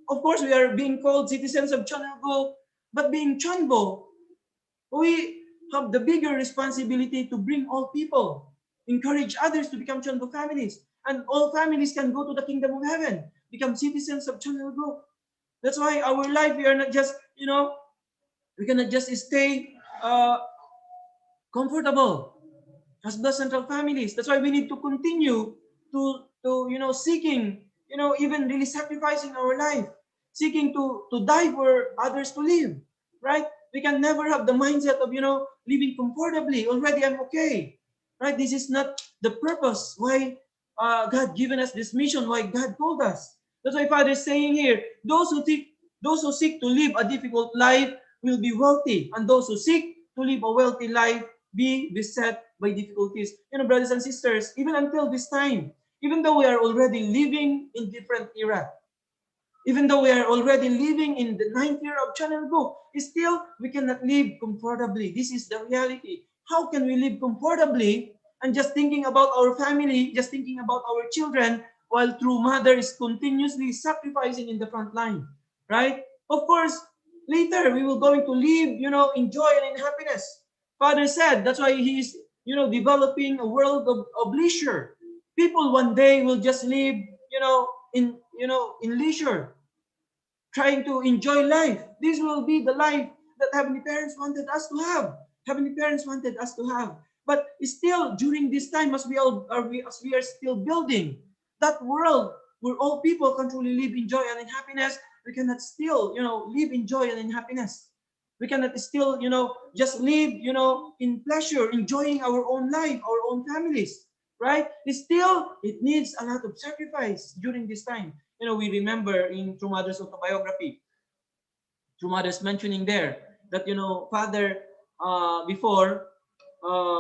Of course, we are being called citizens of Chonbo, but being Chonbo, we have the bigger responsibility to bring all people, encourage others to become Chonbo families, and all families can go to the kingdom of heaven, become citizens of Chonbo. That's why our life, we are not just, we cannot just stay comfortable as the central families. That's why we need to continue to seeking, even really sacrificing our life, seeking to die for others to live, right? We can never have the mindset of, living comfortably. Already I'm okay, right? This is not the purpose why God given us this mission, why God called us. That's why Father is saying here, those who seek to live a difficult life will be wealthy, and those who seek to live a wealthy life be beset by difficulties. Brothers and sisters, even until this time, even though we are already living in different era, even though we are already living in the 9th year of Channel Book, still we cannot live comfortably. This is the reality. How can we live comfortably and just thinking about our family, just thinking about our children, while true mother is continuously sacrificing in the front line, right? Of course, later we will going to live, in joy and in happiness. Father said that's why he's, developing a world of leisure. People one day will just live, in leisure, trying to enjoy life. This will be the life that Heavenly Parents wanted us to have. Heavenly Parents wanted us to have. But still, during this time, as we are still building that world where all people can truly live in joy and in happiness, we cannot still, live in joy and in happiness. We cannot still, just live, in pleasure, enjoying our own life, our own families, right? Still, it needs a lot of sacrifice during this time. We remember in True Mother's autobiography, True Mother's mentioning there that, Father, before,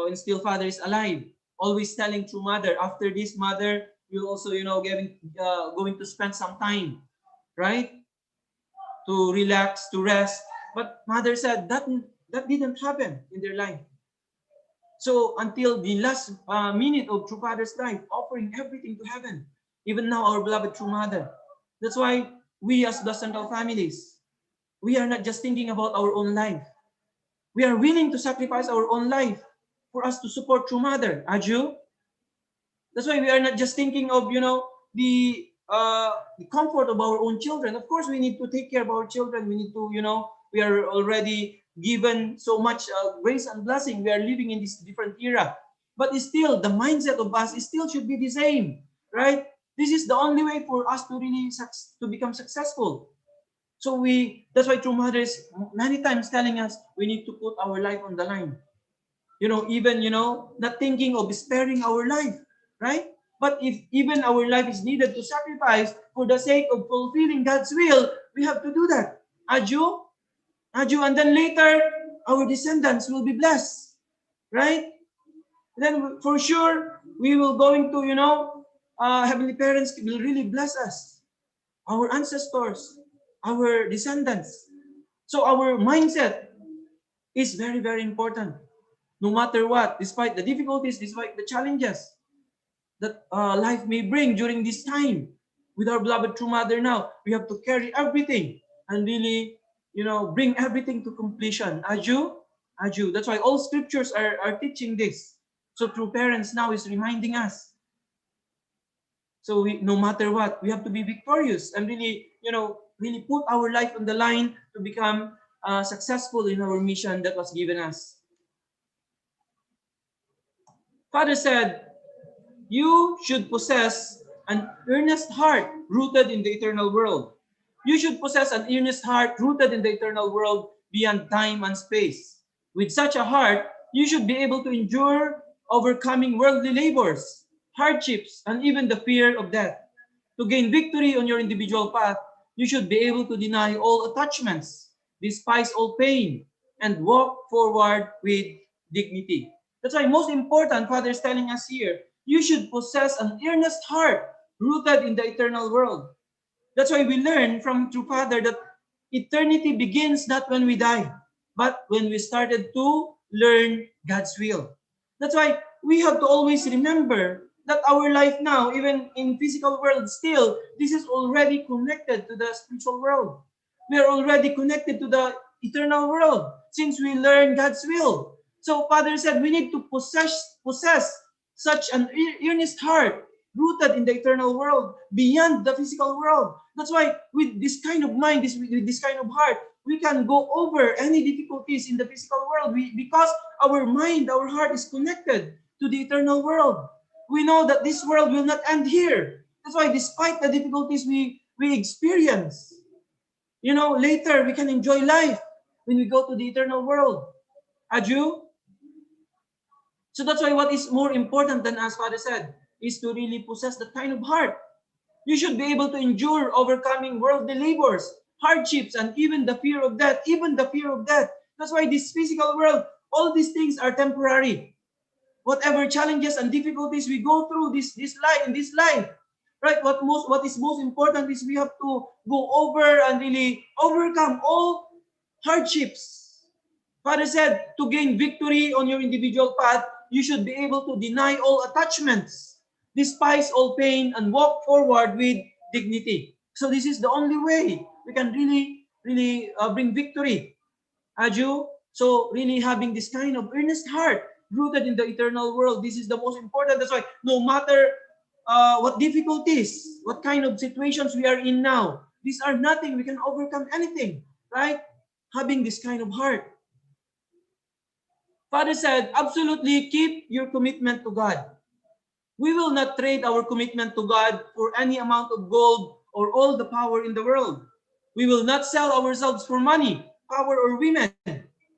when still Father is alive, always telling to mother, after this, mother will also, going to spend some time, right? To relax, to rest. But mother said that didn't happen in their life. So until the last minute of true father's life, offering everything to heaven. Even now, our beloved true mother. That's why we as the central families, we are not just thinking about our own life. We are willing to sacrifice our own life for us to support true mother. Aju? That's why we are not just thinking of, the comfort of our own children. Of course, we need to take care of our children. We need to, we are already given so much grace and blessing. We are living in this different era. But it's still, the mindset of us is still should be the same, right? This is the only way for us to really to become successful. So that's why true mother is many times telling us we need to put our life on the line. Even, not thinking of sparing our life, right? But if even our life is needed to sacrifice for the sake of fulfilling God's will, we have to do that. Aju? Aju, and then later, our descendants will be blessed, right? Then for sure, we will going to, Heavenly Parents will really bless us, our ancestors, our descendants. So our mindset is very, very important. No matter what, despite the difficulties, despite the challenges that life may bring during this time, with our beloved true mother now, we have to carry everything and really, bring everything to completion. Aju? Aju. That's why all scriptures are teaching this. So true parents now is reminding us. So no matter what, we have to be victorious and really, really put our life on the line to become successful in our mission that was given us. Father said, you should possess an earnest heart rooted in the eternal world. You should possess an earnest heart rooted in the eternal world beyond time and space. With such a heart, you should be able to endure overcoming worldly labors, hardships, and even the fear of death. To gain victory on your individual path, you should be able to deny all attachments, despise all pain, and walk forward with dignity. That's why most important, Father is telling us here, you should possess an earnest heart rooted in the eternal world. That's why we learn from true Father that eternity begins not when we die, but when we started to learn God's will. That's why we have to always remember that our life now, even in physical world still, this is already connected to the spiritual world. We are already connected to the eternal world since we learn God's will. So Father said we need to possess such an earnest heart rooted in the eternal world beyond the physical world. That's why with this kind of mind, with this kind of heart, we can go over any difficulties in the physical world because our mind, our heart is connected to the eternal world. We know that this world will not end here. That's why despite the difficulties we experience, later we can enjoy life when we go to the eternal world. Aju? So that's why what is more important than, as Father said, is to really possess that kind of heart. You should be able to endure overcoming worldly labors, hardships, and even the fear of death. Even the fear of death. That's why this physical world, all these things are temporary. Whatever challenges and difficulties we go through this life, right? What is most important is we have to go over and really overcome all hardships. Father said, to gain victory on your individual path, you should be able to deny all attachments, despise all pain, and walk forward with dignity. So this is the only way we can really, really bring victory. Aju? So really having this kind of earnest heart rooted in the eternal world, this is the most important. That's why no matter what difficulties, what kind of situations we are in now, these are nothing. We can overcome anything, right? Having this kind of heart. Father said, absolutely keep your commitment to God. We will not trade our commitment to God for any amount of gold or all the power in the world. We will not sell ourselves for money, power, or women.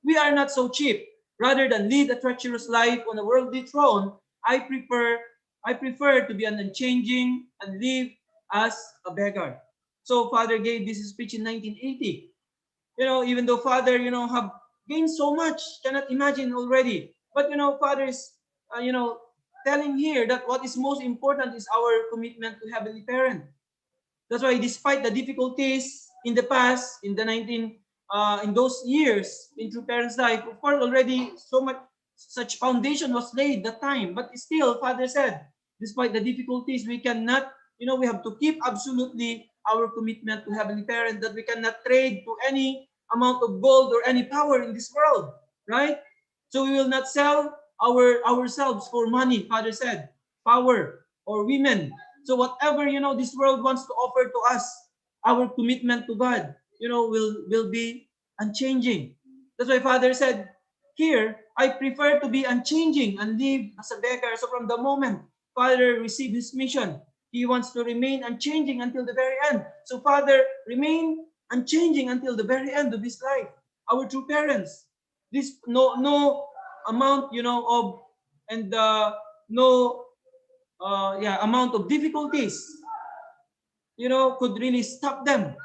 We are not so cheap. Rather than lead a treacherous life on a worldly throne, I prefer to be an unchanging and live as a beggar. So Father gave this speech in 1980. Even though Father, have gained so much, cannot imagine already. But Father is, telling here that what is most important is our commitment to Heavenly Parent. That's why despite the difficulties in the past, in those years in True Parents' life, of course already so much such foundation was laid that time. But still, Father said, despite the difficulties, we cannot, we have to keep absolutely our commitment to Heavenly Parent, that we cannot trade to any amount of gold or any power in this world, right? So we will not sell ourselves for money, Father said, power or women. So whatever, this world wants to offer to us, our commitment to God, will be unchanging. That's why Father said here, I prefer to be unchanging and live as a beggar. So from the moment Father received his mission, he wants to remain unchanging until the very end. So Father, remain unchanging until the very end of his life. Our true parents, this no amount, of and no amount of difficulties, could really stop them.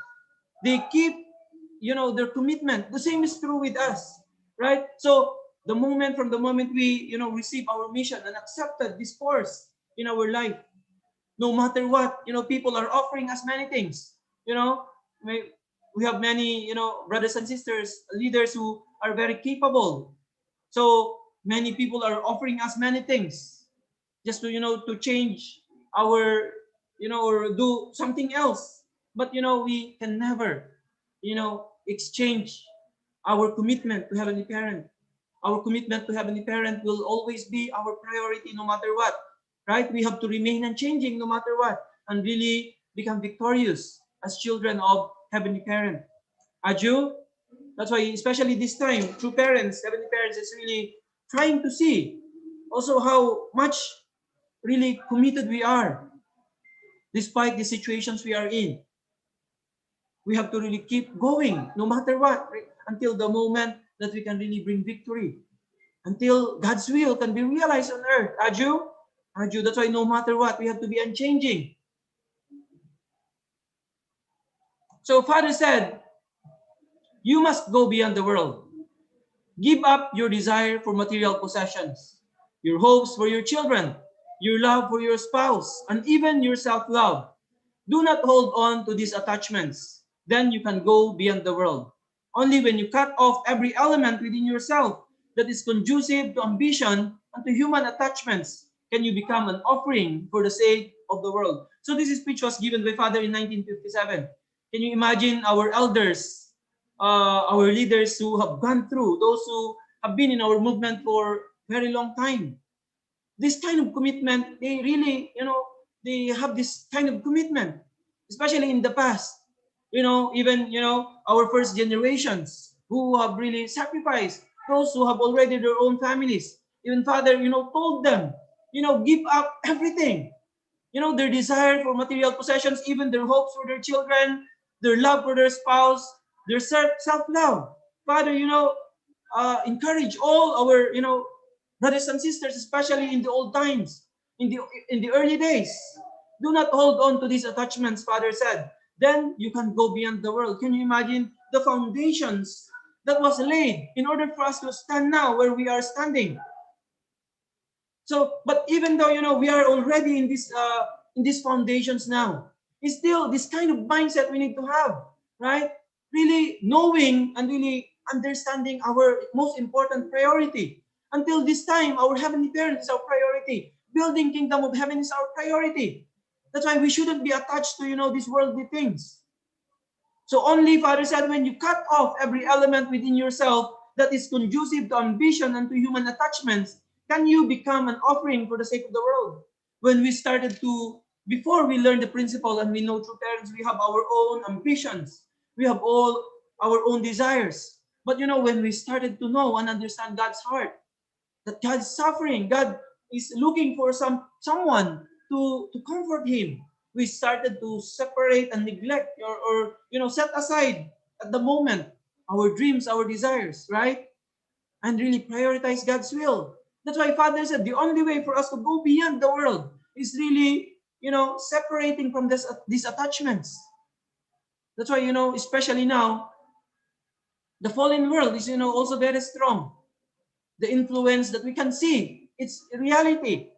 They keep, their commitment. The same is true with us, right? So from the moment we, receive our mission and accepted this course in our life, no matter what, people are offering us many things. We have many, brothers and sisters, leaders who are very capable. So many people are offering us many things just to, to change our, or do something else. But, we can never, exchange our commitment to Heavenly Parent. Our commitment to Heavenly Parent will always be our priority no matter what, right? We have to remain unchanging no matter what and really become victorious as children of Heavenly Parent. Aju, that's why especially this time, true parents, Heavenly Parents is really trying to see also how much really committed we are despite the situations we are in. We have to really keep going no matter what, right? Until the moment that we can really bring victory, until God's will can be realized on earth. Aju, that's why no matter what, we have to be unchanging. So Father said, you must go beyond the world. Give up your desire for material possessions, your hopes for your children, your love for your spouse, and even your self-love. Do not hold on to these attachments. Then you can go beyond the world. Only when you cut off every element within yourself that is conducive to ambition and to human attachments can you become an offering for the sake of the world. So this speech was given by Father in 1957. Can you imagine our elders, our leaders who have gone through, those who have been in our movement for very long time? This kind of commitment, they really, they have this kind of commitment, especially in the past. Even, our first generations who have really sacrificed, those who have already their own families. Even Father, told them, give up everything. Their desire for material possessions, even their hopes for their children, their love for their spouse, their self-love. Father, encourage all our, brothers and sisters, especially in the old times, in the early days. Do not hold on to these attachments, Father said. Then you can go beyond the world. Can you imagine the foundations that was laid in order for us to stand now where we are standing? So, but even though, we are already in these foundations now, it's still this kind of mindset we need to have, right? Really knowing and really understanding our most important priority. Until this time, our Heavenly Parent is our priority. Building Kingdom of Heaven is our priority. That's why we shouldn't be attached to, these worldly things. So only, Father said, when you cut off every element within yourself that is conducive to ambition and to human attachments, can you become an offering for the sake of the world? When we started to, before we learn the principle and we know true parents, we have our own ambitions. We have all our own desires. But when we started to know and understand God's heart, that God's suffering, God is looking for someone to comfort him, we started to separate and neglect or set aside at the moment our dreams, our desires, right? And really prioritize God's will. That's why Father said the only way for us to go beyond the world is really, separating from these attachments. That's why, especially now, the fallen world is, also very strong. The influence that we can see, it's reality.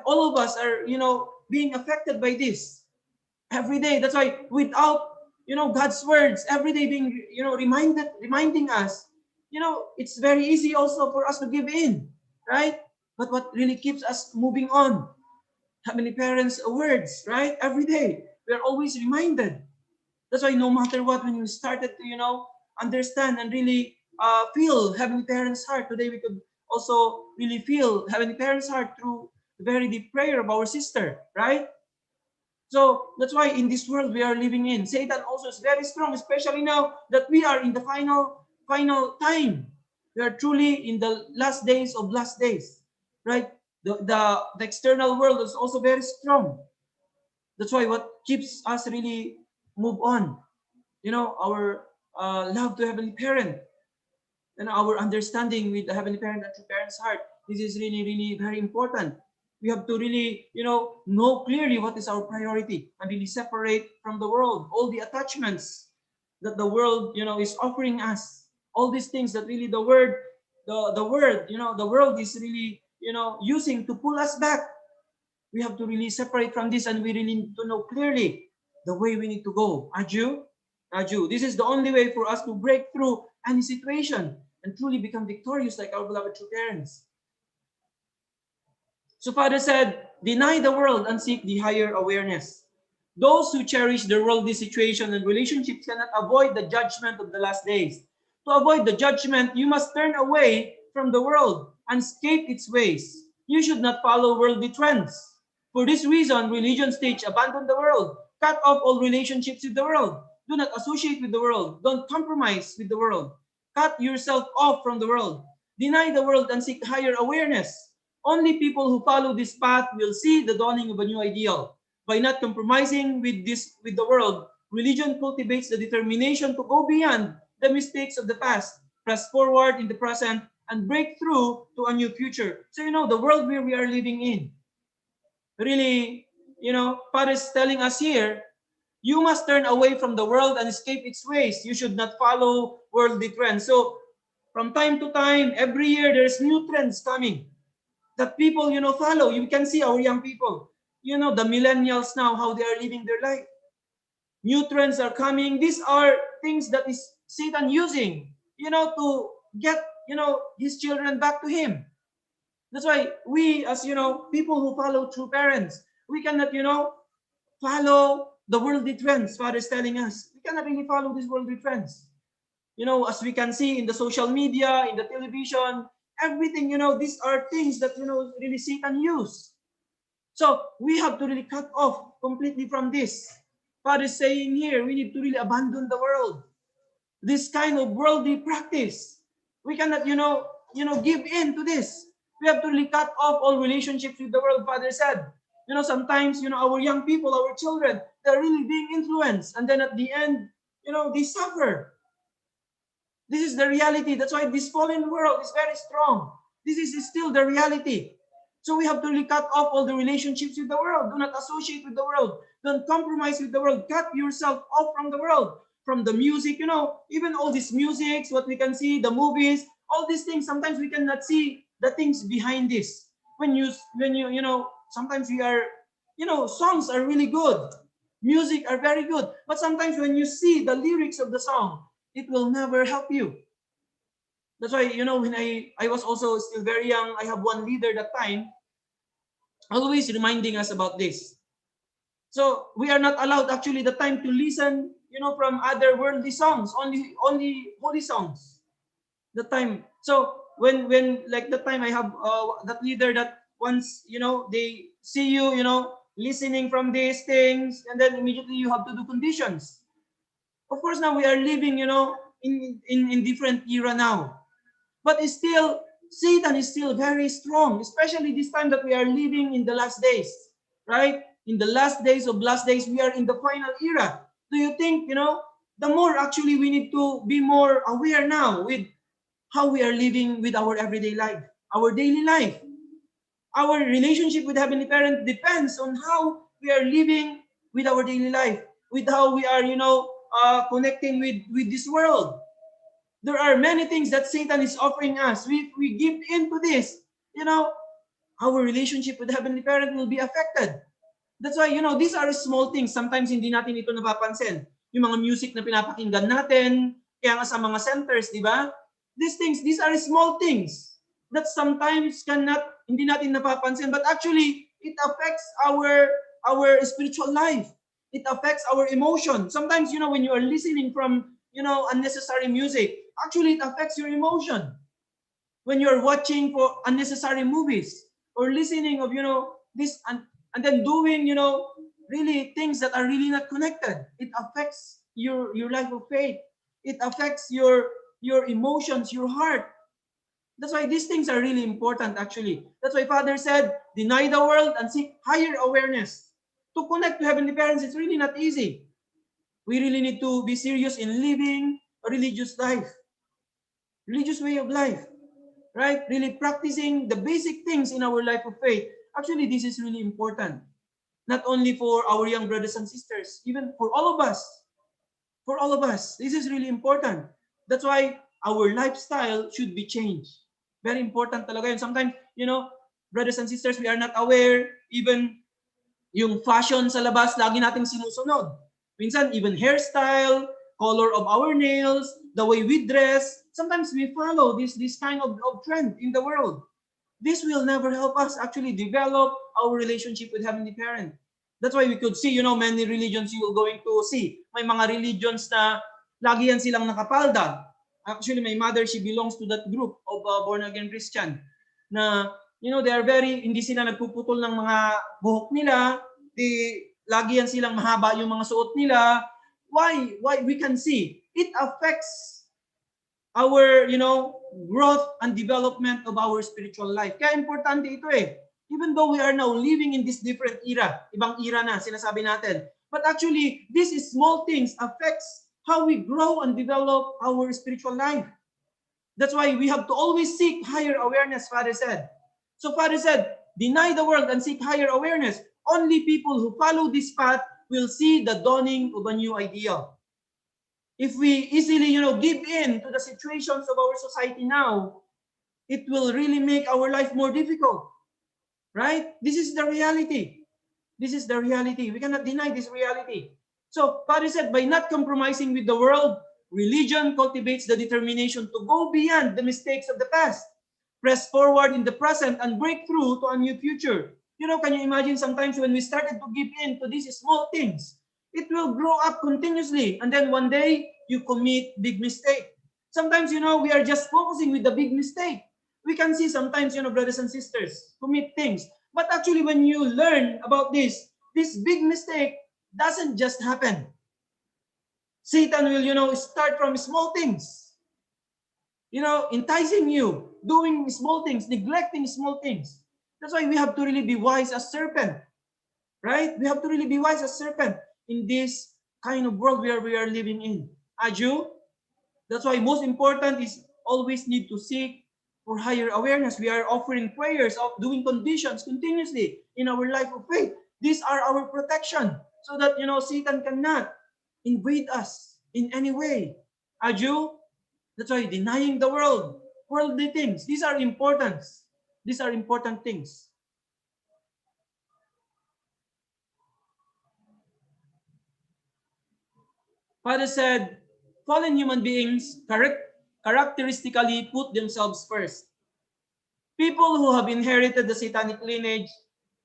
all of us are, being affected by this every day. That's why without, God's words every day being, reminding us, it's very easy also for us to give in, right? But what really keeps us moving on? Heavenly Parents' words, right? Every day we are always reminded. That's why no matter what, when you started to, understand and really feel Heavenly Parents' heart, today we could also really feel Heavenly Parents' heart through the very deep prayer of our sister, right? So that's why in this world we are living in, Satan also is very strong, especially now that we are in the final time. We are truly in the last days of last days, right? The external world is also very strong. That's why what keeps us really move on, our love to Heavenly Parent and our understanding with the Heavenly Parent and true parent's heart. This is really, really very important. We have to really, know clearly what is our priority and really separate from the world all the attachments that the world, is offering us. All these things that really the word, the world is really, using to pull us back. We have to really separate from this, and we really need to know clearly the way we need to go. Aju, this is the only way for us to break through any situation and truly become victorious like our beloved true parents. So Father said, deny the world and seek the higher awareness. Those who cherish the worldly situation and relationships cannot avoid the judgment of the last days. To avoid the judgment, you must turn away from the world and escape its ways. You should not follow worldly trends. For this reason, religions teach abandon the world, cut off all relationships with the world, do not associate with the world, don't compromise with the world, cut yourself off from the world, deny the world and seek higher awareness. Only people who follow this path will see the dawning of a new ideal. By not compromising with the world, religion cultivates the determination to go beyond the mistakes of the past, press forward in the present, and break through to a new future. So the world where we are living in, really, Father is telling us here, you must turn away from the world and escape its ways. You should not follow worldly trends. So from time to time, every year, there's new trends coming that people, follow. You can see our young people, the millennials now, how they are living their life. New trends are coming. These are things that is Satan using, to get, his children back to him. That's why we, as, people who follow true parents, we cannot, follow the worldly trends. Father is telling us, we cannot really follow these worldly trends. As we can see in the social media, in the television, everything, these are things that, really Satan use. So we have to really cut off completely from this. Father is saying here, we need to really abandon the world. This kind of worldly practice. We cannot, give in to this. We have to really cut off all relationships with the world, Father said. Sometimes, our young people, our children, they're really being influenced. And then at the end, they suffer. This is the reality. That's why this fallen world is very strong. This is still the reality. So we have to really cut off all the relationships with the world. Do not associate with the world. Don't compromise with the world. Cut yourself off from the world. From the music, even all these musics, what we can see, the movies, all these things, sometimes we cannot see the things behind this. When you, sometimes we are, songs are really good. Music are very good. But sometimes when you see the lyrics of the song, it will never help you. That's why, when I was also still very young, I have one leader that time, always reminding us about this. So we are not allowed actually the time to listen, from other worldly songs, only holy songs. The time. So when like the time I have that leader that once, they see you, listening from these things, and then immediately you have to do conditions. Of course, now we are living, in different era now. But it's still, Satan is still very strong, especially this time that we are living in the last days, right? In the last days of last days, we are in the final era. Do you think, the more actually we need to be more aware now with how we are living with our everyday life, our daily life. Our relationship with Heavenly Parent depends on how we are living with our daily life, with how we are, connecting with this world. There are many things that Satan is offering us. We give in to this, our relationship with Heavenly Parent will be affected. That's why, these are small things. Sometimes hindi natin ito napapansin. Yung mga music na pinapakinggan natin, kaya nga sa mga centers, di ba? These are small things that sometimes hindi natin napapansin, but actually, it affects our spiritual life. It affects our emotion. Sometimes, when you are listening from, unnecessary music, actually, it affects your emotion. When you're watching for unnecessary movies or listening of, this and then doing, really things that are really not connected, it affects your life of faith. It affects your emotions, your heart. That's why these things are really important, actually. That's why Father said, deny the world and seek higher awareness. To connect to Heavenly Parents, it's really not easy. We really need to be serious in living a religious life, religious way of life, right? Really practicing the basic things in our life of faith. Actually, this is really important. Not only for our young brothers and sisters, even for all of us. For all of us, this is really important. That's why our lifestyle should be changed. Very important talaga yun. Sometimes, brothers and sisters, we are not aware, even yung fashion sa labas, lagi nating sinusunod. Minsan, even hairstyle, color of our nails, the way we dress, sometimes we follow this kind of trend in the world. This will never help us actually develop our relationship with Heavenly Parent. That's why we could see, many religions you will going to see. May mga religions na lagi yan silang nakapalda. Actually, my mother, she belongs to that group of born-again Christian na, they are hindi sila nagpuputol ng mga buhok nila. Lagi yan silang mahaba yung mga suot nila. Why? We can see it affects our, growth and development of our spiritual life. Kaya importante ito eh. Even though we are now living in this different era, ibang era na, sinasabi natin. But actually, these small things affects how we grow and develop our spiritual life. That's why we have to always seek higher awareness, Father said. So Father said, deny the world and seek higher awareness. Only people who follow this path will see the dawning of a new ideal. If we easily, give in to the situations of our society now, it will really make our life more difficult. Right? This is the reality. This is the reality. We cannot deny this reality. So, Father said, by not compromising with the world, religion cultivates the determination to go beyond the mistakes of the past, press forward in the present, and break through to a new future. Can you imagine sometimes when we started to give in to these small things, it will grow up continuously, and then one day you commit big mistake. Sometimes, we are just focusing with the big mistake. We can see sometimes, brothers and sisters commit things. But actually, when you learn about this big mistake doesn't just happen. Satan will, start from small things. Enticing you, doing small things, neglecting small things. That's why we have to really be wise as serpent. Right? We have to really be wise as serpent in this kind of world where we are living in. Aju? That's why most important is always need to seek for higher awareness. We are offering prayers of doing conditions continuously in our life of faith. These are our protection so that, Satan cannot invade us in any way. Aju? That's why denying the world, worldly things. These are important. These are important things. Father said, fallen human beings characteristically put themselves first. People who have inherited the satanic lineage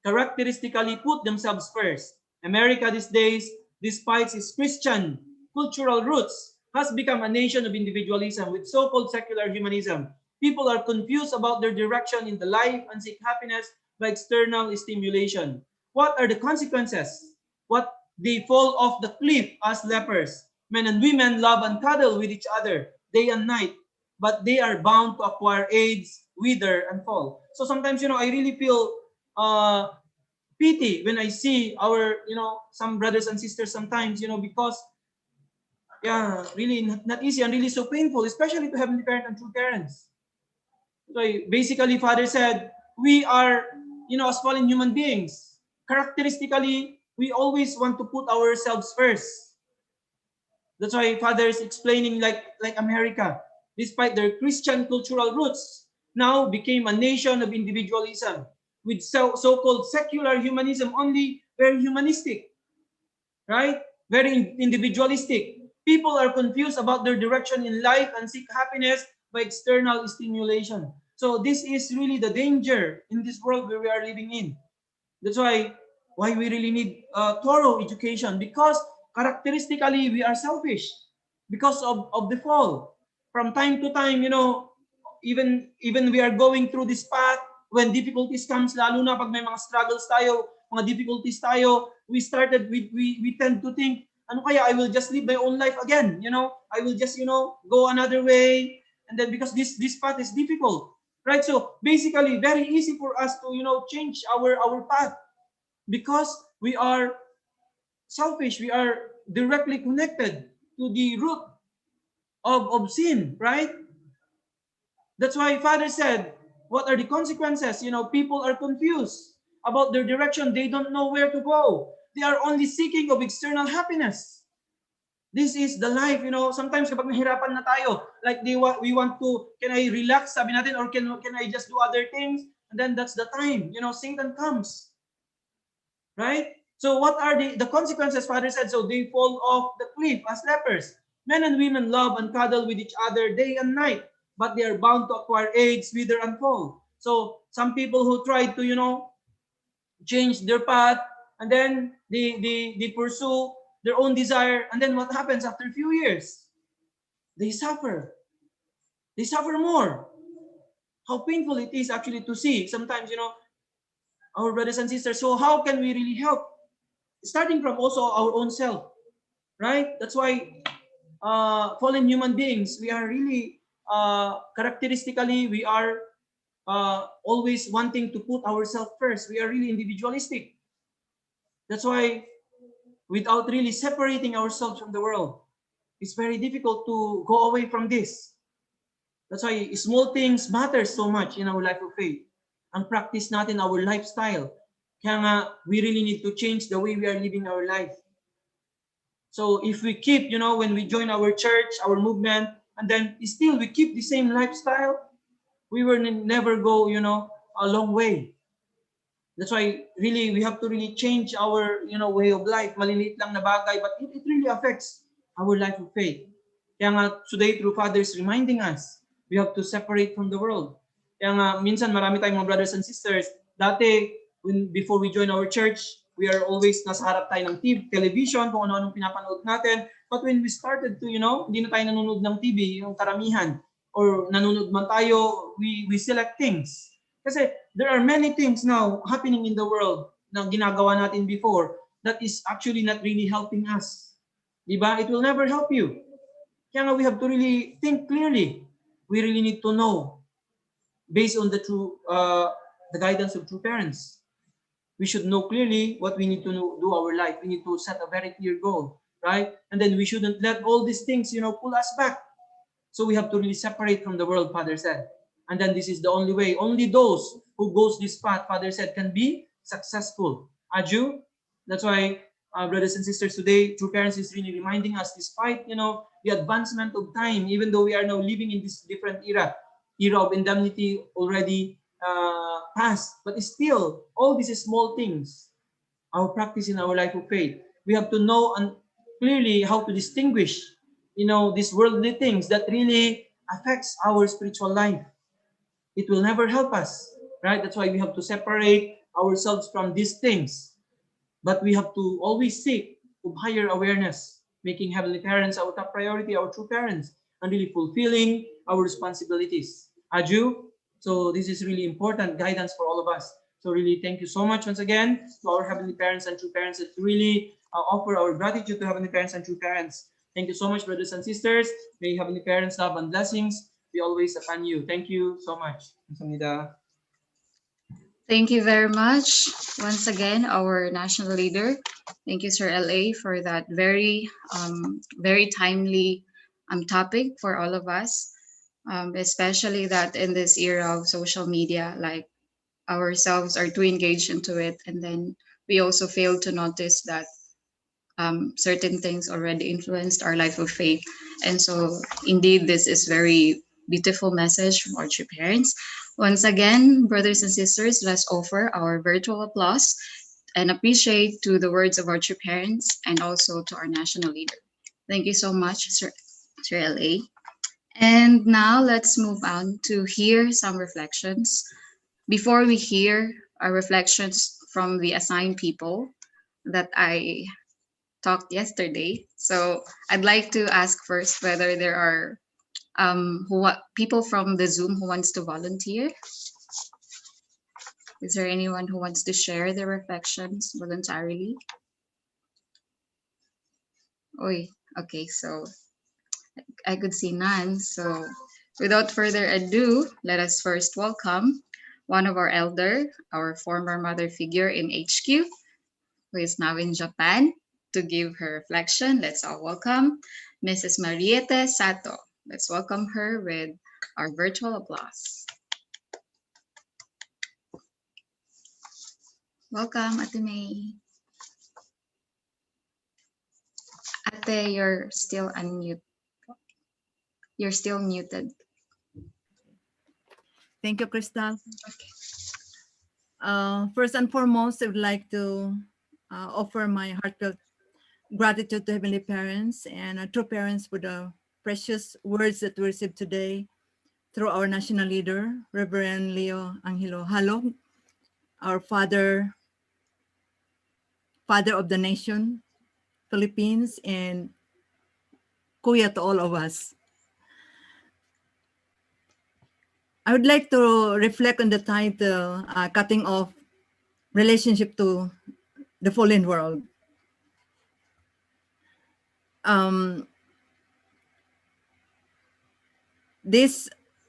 characteristically put themselves first. America these days, despite its Christian cultural roots, has become a nation of individualism with so-called secular humanism. People are confused about their direction in the life and seek happiness by external stimulation. What are the consequences? What they fall off the cliff as lepers. Men and women love and cuddle with each other day and night, but they are bound to acquire AIDS, wither, and fall. So sometimes, I really feel pity when I see our, some brothers and sisters sometimes, because, really not easy and really so painful, especially to Heavenly Parent and true parents. So basically, Father said, we are, as fallen human beings, characteristically, we always want to put ourselves first. That's why Father is explaining like America, despite their Christian cultural roots, now became a nation of individualism. with so-called secular humanism, only very humanistic, right? Very individualistic. People are confused about their direction in life and seek happiness by external stimulation. So this is really the danger in this world where we are living in. That's why we really need thorough education, because characteristically we are selfish because of the fall. From time to time, even we are going through this path, when difficulties comes, lalo na pag may mga struggles tayo, mga difficulties tayo, we tend to think, ano kaya, I will just live my own life again, I will just, go another way, and then because this path is difficult, right? So basically very easy for us to, change our path, because we are selfish, we are directly connected to the root of sin, right? That's why Father said, what are the consequences? People are confused about their direction. They don't know where to go. They are only seeking of external happiness. This is the life, sometimes kapag nahirapan na tayo, like we want to, can I relax, sabi natin, or can I just do other things? And then that's the time, Satan comes. Right? So what are the consequences, Father said? So they fall off the cliff as lepers. Men and women love and cuddle with each other day and night, but they are bound to acquire AIDS, wither, and fall. So some people who try to, change their path, and then they pursue their own desire, and then what happens after a few years? They suffer. They suffer more. How painful it is actually to see sometimes, our brothers and sisters. So how can we really help? Starting from also our own self, right? That's why fallen human beings, we are really, characteristically, we are always wanting to put ourselves first. We are really individualistic. That's why without really separating ourselves from the world, it's very difficult to go away from this. That's why small things matter so much in our life of faith. Ang practice natin, our lifestyle. Kaya nga, we really need to change the way we are living our life. So if we keep, when we join our church, our movement, and then still we keep the same lifestyle, we will never go, a long way. That's why really we have to really change our, way of life. Maliliit lang na bagay, but it really affects our life of faith. Kaya nga, today through Father's reminding us, we have to separate from the world. Kaya nga, minsan marami tayong mga brothers and sisters, dati, before we join our church, we are always nasa harap tayo ng TV, television, kung ano-anong pinapanood natin. But when we started to, hindi na tayo nanonood ng TV, yung karamihan, or nanonood man tayo, we select things. Kasi there are many things now happening in the world na ginagawa natin before that is actually not really helping us. Diba? It will never help you. Kaya nga, we have to really think clearly. We really need to know, based on the guidance of true parents. We should know clearly what we need to do our life. We need to set a very clear goal, right? And then we shouldn't let all these things, pull us back. So we have to really separate from the world, Father said. And then this is the only way. Only those who goes this path, Father said, can be successful. Aju? That's why, brothers and sisters, today, True Parents is really reminding us, despite, the advancement of time, even though we are now living in this different era of indemnity already passed, but still, all these small things, our practice in our life of faith, we have to know and clearly how to distinguish, these worldly things that really affects our spiritual life. It will never help us, right? That's why we have to separate ourselves from these things. But we have to always seek of higher awareness, making Heavenly Parents our top priority, our true parents, and really fulfilling our responsibilities. Aju? So this is really important guidance for all of us. So really thank you so much once again to our Heavenly Parents and true parents that really offer our gratitude to Heavenly Parents and true parents. Thank you so much, brothers and sisters. May Heavenly Parents' love and blessings be always upon you. Thank you so much. 감사합니다. Thank you very much. Once again, our national leader. Thank you, Sir LA, for that very, very timely topic for all of us, especially that in this era of social media, like ourselves are too engaged into it, and then we also fail to notice that certain things already influenced our life of faith. And so indeed, this is very beautiful message from our true parents. Once again, brothers and sisters, let's offer our virtual applause and appreciate to the words of our true parents and also to our national leader. Thank you so much, Sir LA. And now let's move on to hear some reflections. Before we hear our reflections from the assigned people that I talked yesterday, so I'd like to ask first whether there are people from the Zoom who wants to volunteer. Is there anyone who wants to share their reflections voluntarily? Oi, okay, so I could see none. So without further ado, let us first welcome one of our elder, our former mother figure in HQ, who is now in Japan, to give her reflection. Let's all welcome Mrs. Mariette Sato. Let's welcome her with our virtual applause. Welcome, Ate May. Ate, you're still unmute. You're still muted. Thank you, Crystal. First and foremost, I would like to offer my heartfelt gratitude to Heavenly Parents and our true parents for the precious words that we received today through our national leader, Reverend Leo Angelo Halog, our father of the nation, Philippines, and Kuya to all of us. I would like to reflect on the title, Cutting Off Relationship to the Fallen World.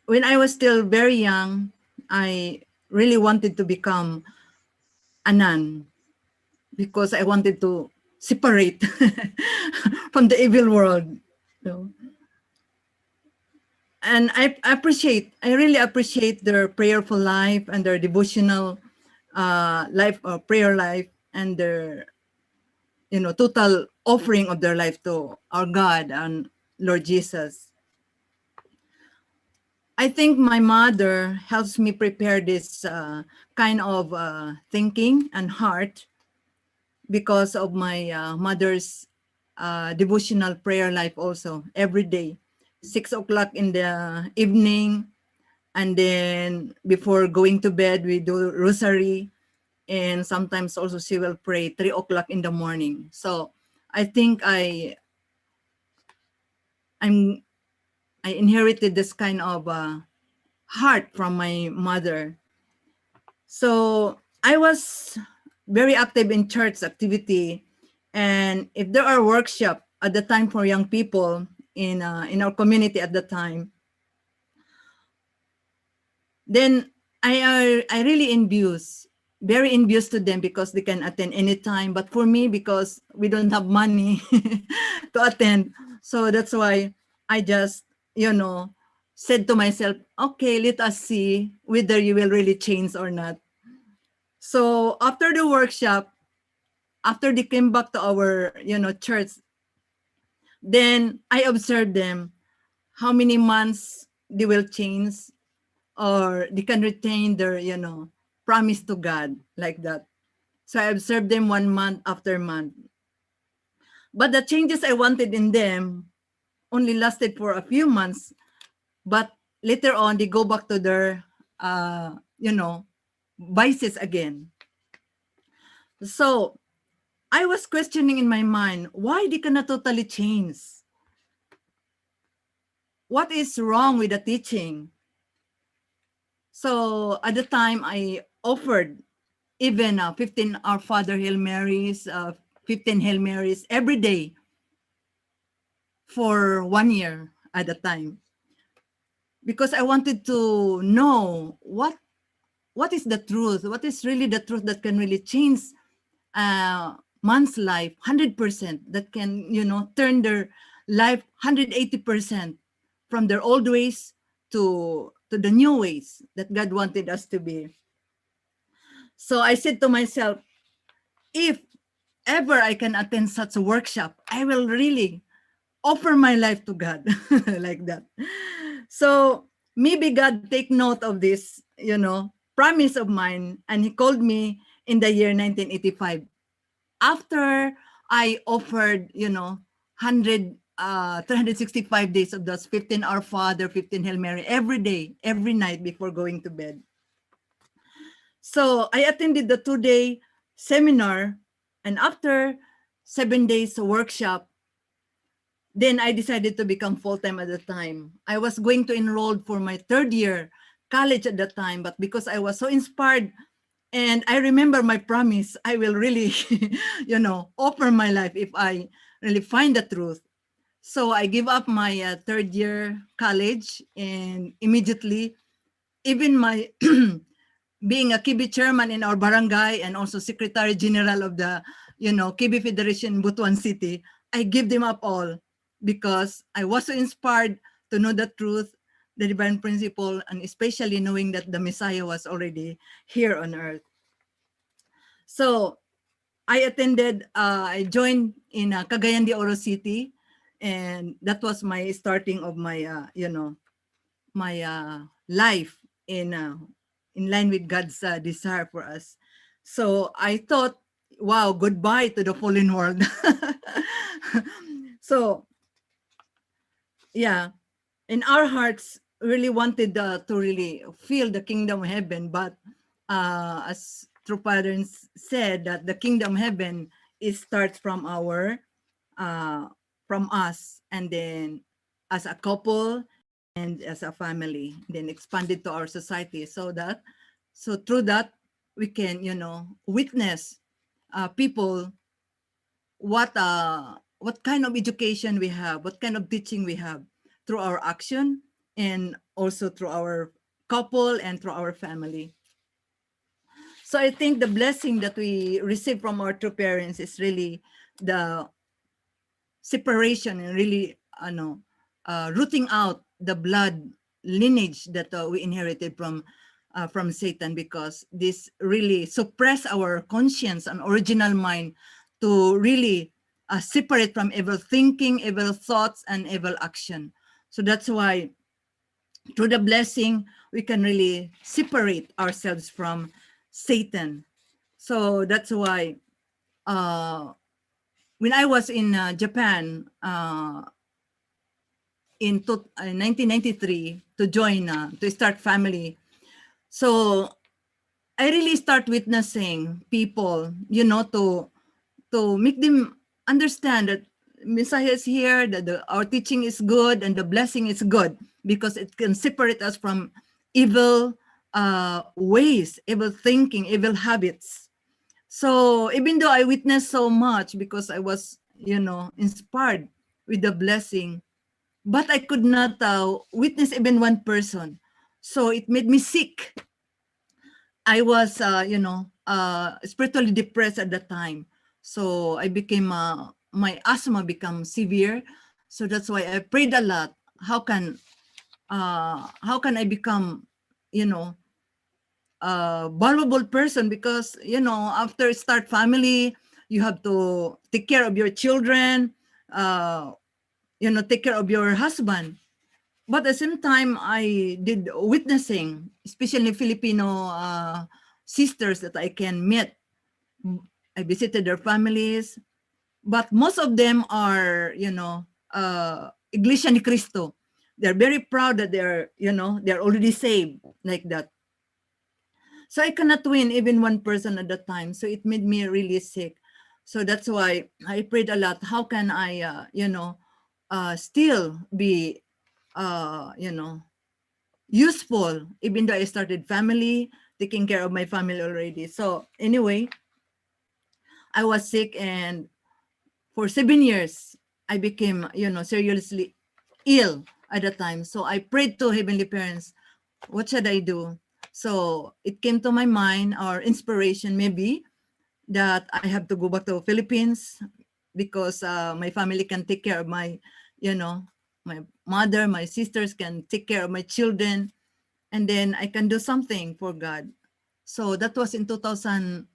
When I was still very young, I really wanted to become a nun because I wanted to separate from the evil world. And I really appreciate their prayerful life and their devotional life or prayer life and their, total offering of their life to our God and Lord Jesus. I think my mother helps me prepare this kind of thinking and heart because of my mother's devotional prayer life also every day, 6 o'clock in the evening. And then before going to bed, we do rosary. And sometimes also she will pray 3 o'clock in the morning. So I think I inherited this kind of heart from my mother. So I was very active in church activity. And if there are workshops at the time for young people in our community at the time, then I really very envious to them because they can attend anytime. But for me, because we don't have money to attend, so that's why I just, said to myself, okay, let us see whether you will really change or not. So after the workshop, after they came back to our, church, then I observed them, how many months they will change or they can retain their, promise to God like that. So I observed them 1 month after month. But the changes I wanted in them only lasted for a few months. But later on, they go back to their, vices again. So I was questioning in my mind, why they cannot totally change? What is wrong with the teaching? So at the time, I offered even 15 Our Father Hail Marys, 15 Hail Marys every day for 1 year at a time. Because I wanted to know what is the truth, what is really the truth that can really change man's life 100%, that can, turn their life 180% from their old ways to the new ways that God wanted us to be. So I said to myself, if ever I can attend such a workshop, I will really offer my life to God like that. So maybe God take note of this, promise of mine, and He called me in the year 1985. After I offered, 365 days of those 15 Our Father, 15 Hail Mary every day, every night before going to bed. So I attended the 2-day seminar, and after 7 days workshop, then I decided to become full-time at the time. I was going to enroll for my 3rd year college at that time, but because I was so inspired and I remember my promise, I will really, offer my life if I really find the truth. So I give up my 3rd year college, and immediately, even my being a Kibi chairman in our barangay and also secretary general of the, Kibi Federation in Butuan City, I give them up all because I was so inspired to know the truth, the divine principle, and especially knowing that the Messiah was already here on earth. So I joined in Cagayan de Oro City, and that was my starting of my, my life in line with God's desire for us. So I thought, wow, goodbye to the fallen world. So yeah, in our hearts really wanted to really feel the kingdom of heaven, but as true parents said, that the kingdom of heaven starts from from us, and then as a couple and as a family, then expanded to our society, so through that we can, witness people what kind of education we have, what kind of teaching we have through our action, and also through our couple and through our family. So I think the blessing that we receive from our true parents is really the separation and really rooting out the blood lineage that we inherited from Satan, because this really suppress our conscience and original mind to really separate from evil thinking, evil thoughts, and evil action. So that's why through the blessing, we can really separate ourselves from Satan. So that's why when I was in Japan in 1993 to join, to start family, so I really start witnessing people, to make them understand that Messiah is here, that our teaching is good and the blessing is good, because it can separate us from evil ways, evil thinking, evil habits. So even though I witnessed so much because I was, inspired with the blessing, but I could not witness even one person. So it made me sick. I was, spiritually depressed at that time. So I became, my asthma became severe. So that's why I prayed a lot. How can I become, a valuable person? Because, after start family, you have to take care of your children, take care of your husband. But at the same time, I did witnessing, especially Filipino sisters that I can meet. I visited their families, but most of them are, Iglesia ni Cristo. They're very proud that they're already saved, like that. So I cannot win even one person at the time. So it made me really sick. So that's why I prayed a lot. How can I, still be, useful, even though I started family, taking care of my family already. So anyway, I was sick, and for 7 years, I became, seriously ill at the time. So I prayed to Heavenly Parents, what should I do? So it came to my mind, or inspiration maybe, that I have to go back to Philippines, because my family can take care of my, my mother, my sisters can take care of my children, and then I can do something for God. So that was in 2000,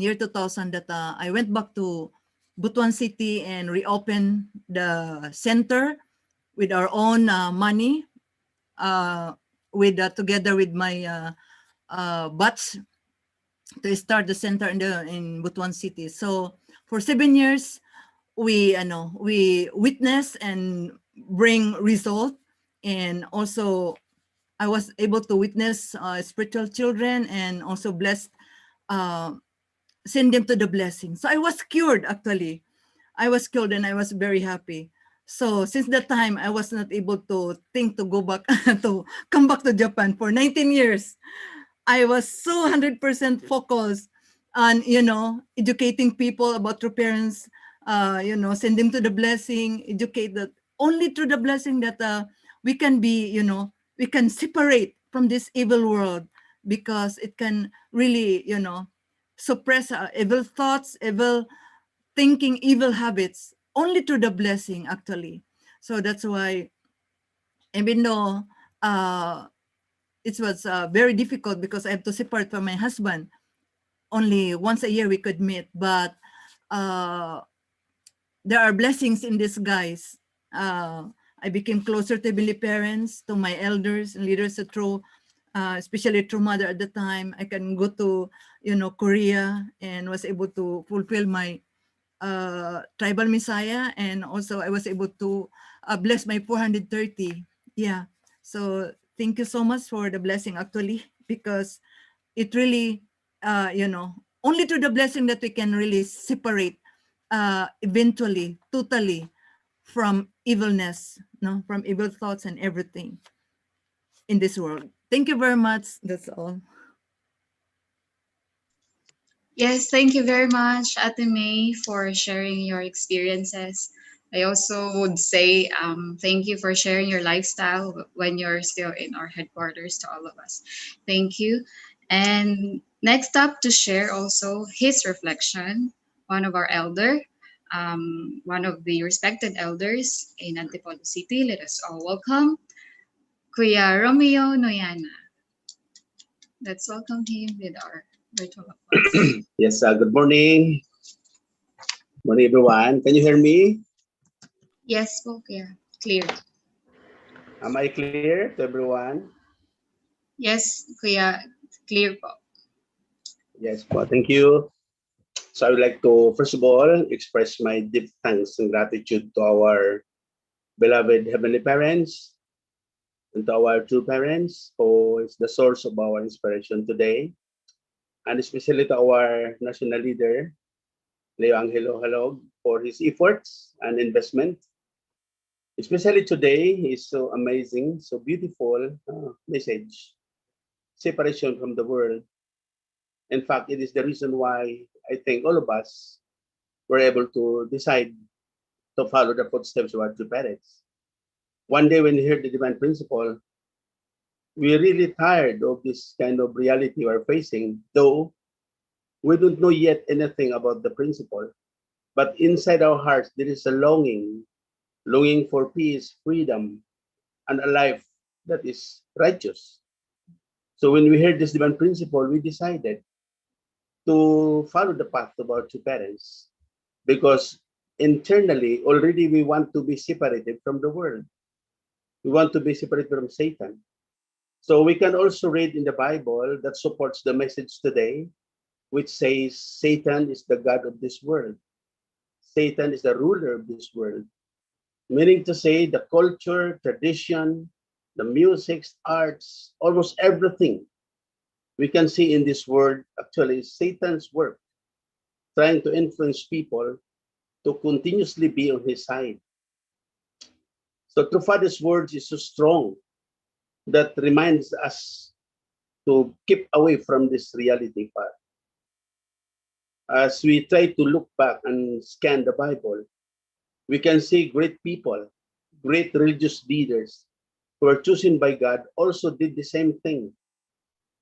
year 2000, that I went back to Butuan City and reopened the center with our own money. with together with my batch to start the center in Butuan City. So for 7 years, we witness and bring result, and also I was able to witness spiritual children and also blessed, send them to the blessing. So I was cured actually. I was cured and I was very happy. So since that time, I was not able to think to go back to come back to Japan for 19 years. I was so 100% focused on, educating people about their parents, send them to the blessing, educate that only through the blessing that we can be, we can separate from this evil world, because it can really, suppress evil thoughts, evil thinking, evil habits only through the blessing actually. So that's why, even though it was very difficult because I have to separate from my husband. Only once a year we could meet, but there are blessings in disguise. I became closer to Billy parents, to my elders and leaders through, especially through mother at the time. I can go to, Korea, and was able to fulfill my tribal Messiah, and also I was able to bless my 430. Yeah. So thank you so much for the blessing actually, because it really, only through the blessing that we can really separate eventually, totally from evilness, no, from evil thoughts and everything in this world. Thank you very much. That's all. Yes, thank you very much, Ate May, for sharing your experiences. I also would say thank you for sharing your lifestyle when you're still in our headquarters, to all of us. Thank you. And next up to share also his reflection, one of our elder, one of the respected elders in Antipolo City. Let us all welcome Kuya Romeo Noyana. Let's welcome him with our virtual applause. Yes, good morning. Morning, everyone. Can you hear me? Yes po, Kuya. Clear. Am I clear to everyone? Yes, Kuya. Clear po. Yes, po. Thank you. So I would like to, first of all, express my deep thanks and gratitude to our beloved Heavenly Parents and to our true parents, who is the source of our inspiration today, and especially to our national leader, Leo Angelo Halog, for his efforts and investment. Especially today is so amazing, so beautiful message, separation from the world. In fact, it is the reason why I think all of us were able to decide to follow the footsteps of our two parents. One day when we heard the divine principle, we're really tired of this kind of reality we're facing, though we don't know yet anything about the principle. But inside our hearts, there is a longing for peace, freedom, and a life that is righteous. So when we heard this divine principle, we decided to follow the path of our two parents, because internally already we want to be separated from the world. We want to be separated from Satan. So we can also read in the Bible that supports the message today, which says Satan is the God of this world. Satan is the ruler of this world. Meaning to say the culture, tradition, the music, arts, almost everything we can see in this world actually is Satan's work, trying to influence people to continuously be on his side. So True Father's words is so strong that reminds us to keep away from this reality path. As we try to look back and scan the Bible, we can see great people, great religious leaders who were chosen by God also did the same thing.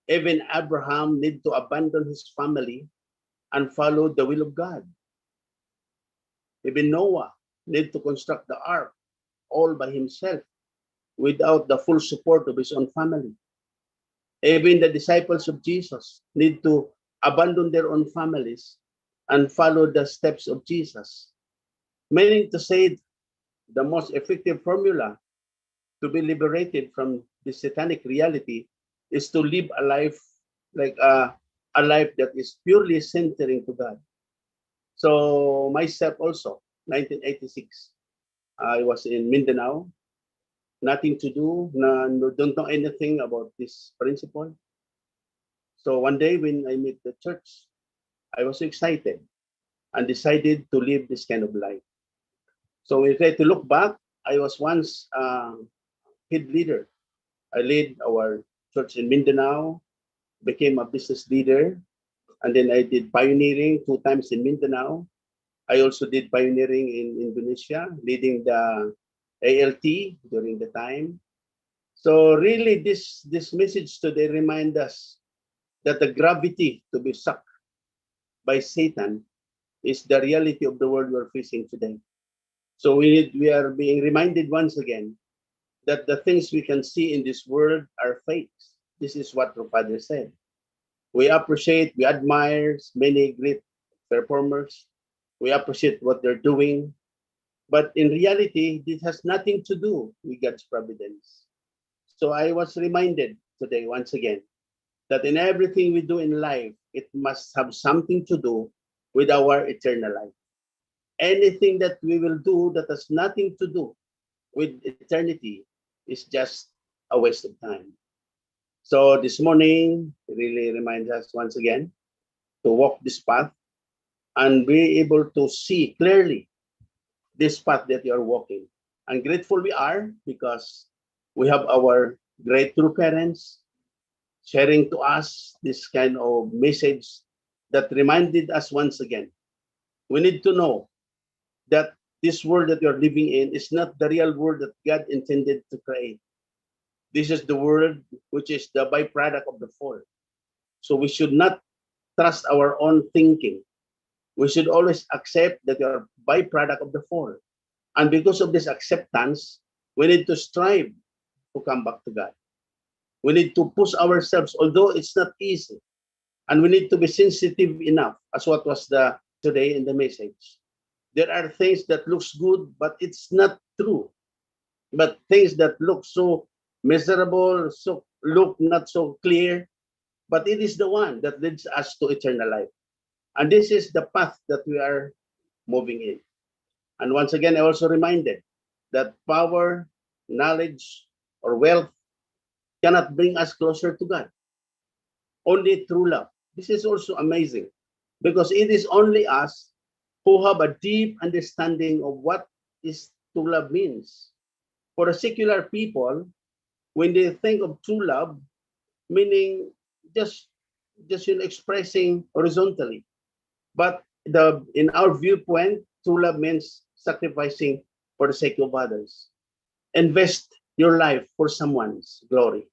Even Abraham needed to abandon his family and follow the will of God. Even Noah needed to construct the ark all by himself without the full support of his own family. Even the disciples of Jesus need to abandon their own families and follow the steps of Jesus. Meaning to say, the most effective formula to be liberated from this satanic reality is to live a life like a life that is purely centering to God. So myself also, 1986, I was in Mindanao, nothing to do, don't know anything about this principle. So one day when I met the church, I was excited and decided to live this kind of life. So when I try to look back, I was once head leader. I led our church in Mindanao, became a business leader, and then I did pioneering 2 times in Mindanao. I also did pioneering in Indonesia, leading the ALT during the time. So really, this message today reminds us that the gravity to be sucked by Satan is the reality of the world we're facing today. So we are being reminded once again that the things we can see in this world are fakes. This is what the Father said. We appreciate, we admire many great performers. We appreciate what they're doing. But in reality, this has nothing to do with God's providence. So I was reminded today, once again, that in everything we do in life, it must have something to do with our eternal life. Anything that we will do that has nothing to do with eternity is just a waste of time. So this morning really reminds us once again to walk this path and be able to see clearly this path that you are walking. And grateful we are because we have our great true parents sharing to us this kind of message that reminded us once again. We need to know that this world that you're living in is not the real world that God intended to create. This is the world which is the byproduct of the fall. So we should not trust our own thinking. We should always accept that we are byproduct of the fall. And because of this acceptance, we need to strive to come back to God. We need to push ourselves, although it's not easy. And we need to be sensitive enough, as what was the today in the message. There are things that looks good, but it's not true. But things that look so miserable, so look not so clear, but it is the one that leads us to eternal life. And this is the path that we are moving in. And once again, I also reminded that power, knowledge, or wealth cannot bring us closer to God. Only true love. This is also amazing because it is only us who have a deep understanding of what is true love means. For the secular people, when they think of true love, meaning just expressing horizontally. But in our viewpoint, true love means sacrificing for the sake of others. Invest your life for someone's glory.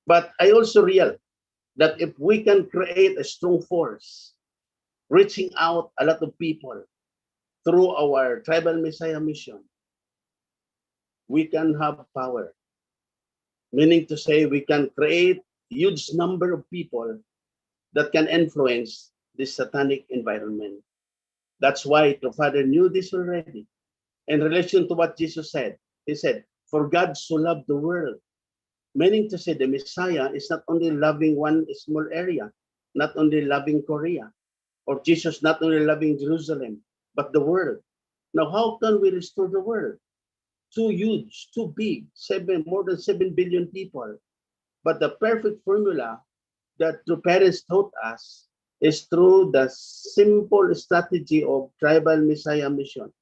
But I also realize that if we can create a strong force, reaching out a lot of people through our tribal Messiah mission, we can have power. Meaning to say we can create huge number of people that can influence this satanic environment. That's why the Father knew this already. In relation to what Jesus said, he said, for God so loved the world. Meaning to say the Messiah is not only loving one small area, not only loving Korea, or Jesus not only loving Jerusalem, but the world. Now, how can we restore the world? Too huge, too big, more than 7 billion people. But the perfect formula that the parents taught us is through the simple strategy of tribal Messiah mission.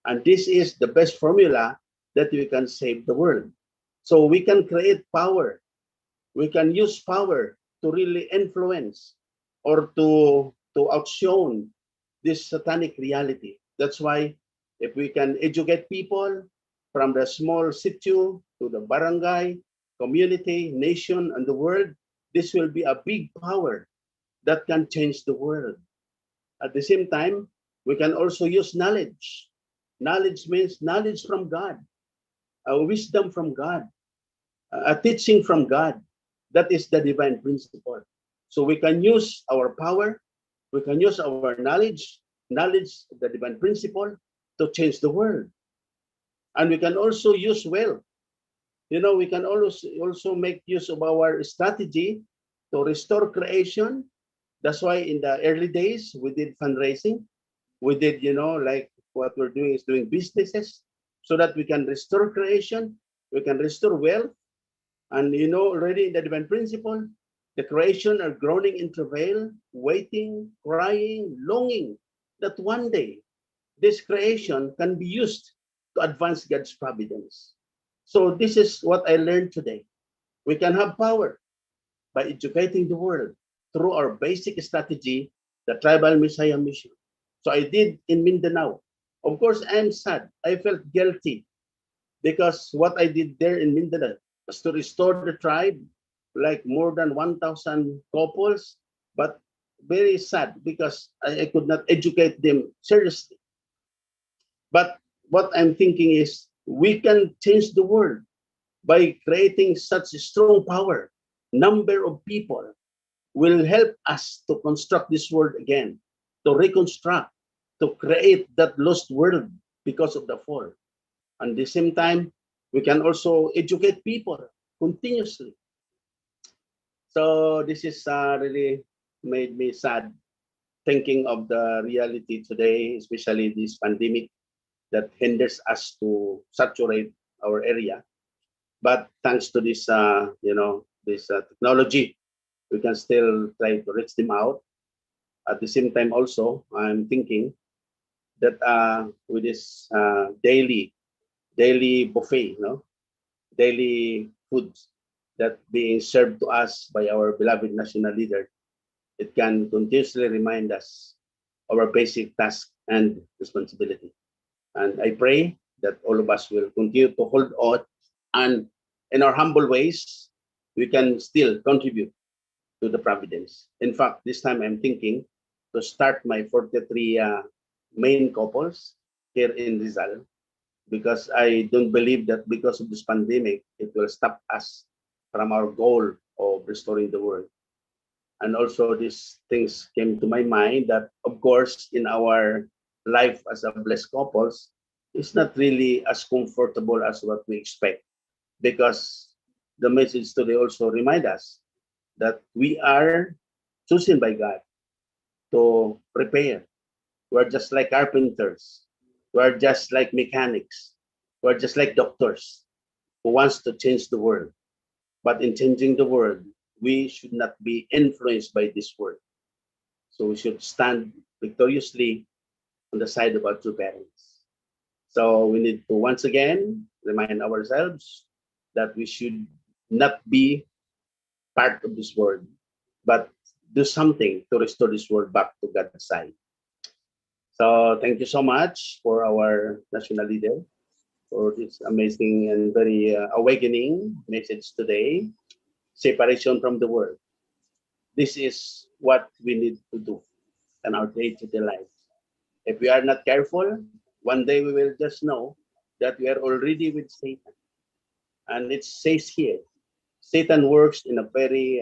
And this is the best formula that we can save the world. So we can create power. We can use power to really influence or to outshine this satanic reality. That's why if we can educate people from the small city to the barangay, community, nation, and the world, this will be a big power that can change the world. At the same time, we can also use knowledge. Knowledge means knowledge from God, wisdom from God, a teaching from God. That is the divine principle. So we can use our power, we can use our knowledge, the divine principle, to change the world. And we can also use wealth. we can also make use of our strategy to restore creation. That's why in the early days we did fundraising. We did, like what we're doing is doing businesses so that we can restore creation, we can restore wealth. And already in the divine principle, the creation are groaning in travail, waiting, crying, longing that one day this creation can be used to advance God's providence. So this is what I learned today. We can have power by educating the world through our basic strategy, the tribal Messiah mission. So I did in Mindanao. Of course, I'm sad. I felt guilty because what I did there in Mindanao was to restore the tribe, like more than 1,000 couples, but very sad because I could not educate them seriously. But what I'm thinking is we can change the world by creating such a strong power. Number of people will help us to construct this world again, to reconstruct, to create that lost world because of the fall. And at the same time, we can also educate people continuously. So this is really made me sad thinking of the reality today, especially this pandemic that hinders us to saturate our area. But thanks to this, this technology, we can still try to reach them out. At the same time, also, I'm thinking that with this daily buffet, daily foods that being served to us by our beloved national leader, it can continuously remind us of our basic task and responsibility. And I pray that all of us will continue to hold on, and in our humble ways, we can still contribute to the providence. In fact, this time I'm thinking to start my 43 main couples here in Rizal, because I don't believe that because of this pandemic, it will stop us from our goal of restoring the world. And also these things came to my mind that, of course, in our life as a blessed couples, it's not really as comfortable as what we expect, because the message today also remind us that we are chosen by God to repair. We're just like carpenters. We're just like mechanics. We're just like doctors who wants to change the world. But in changing the world, we should not be influenced by this world. So we should stand victoriously on the side of our true parents. So we need to once again remind ourselves that we should not be part of this world, but do something to restore this world back to God's side. So thank you so much for our national leader for this amazing and very awakening message today. Separation from the world. This is what we need to do in our day-to-day life. If we are not careful, one day we will just know that we are already with Satan. And it says here, Satan works in a very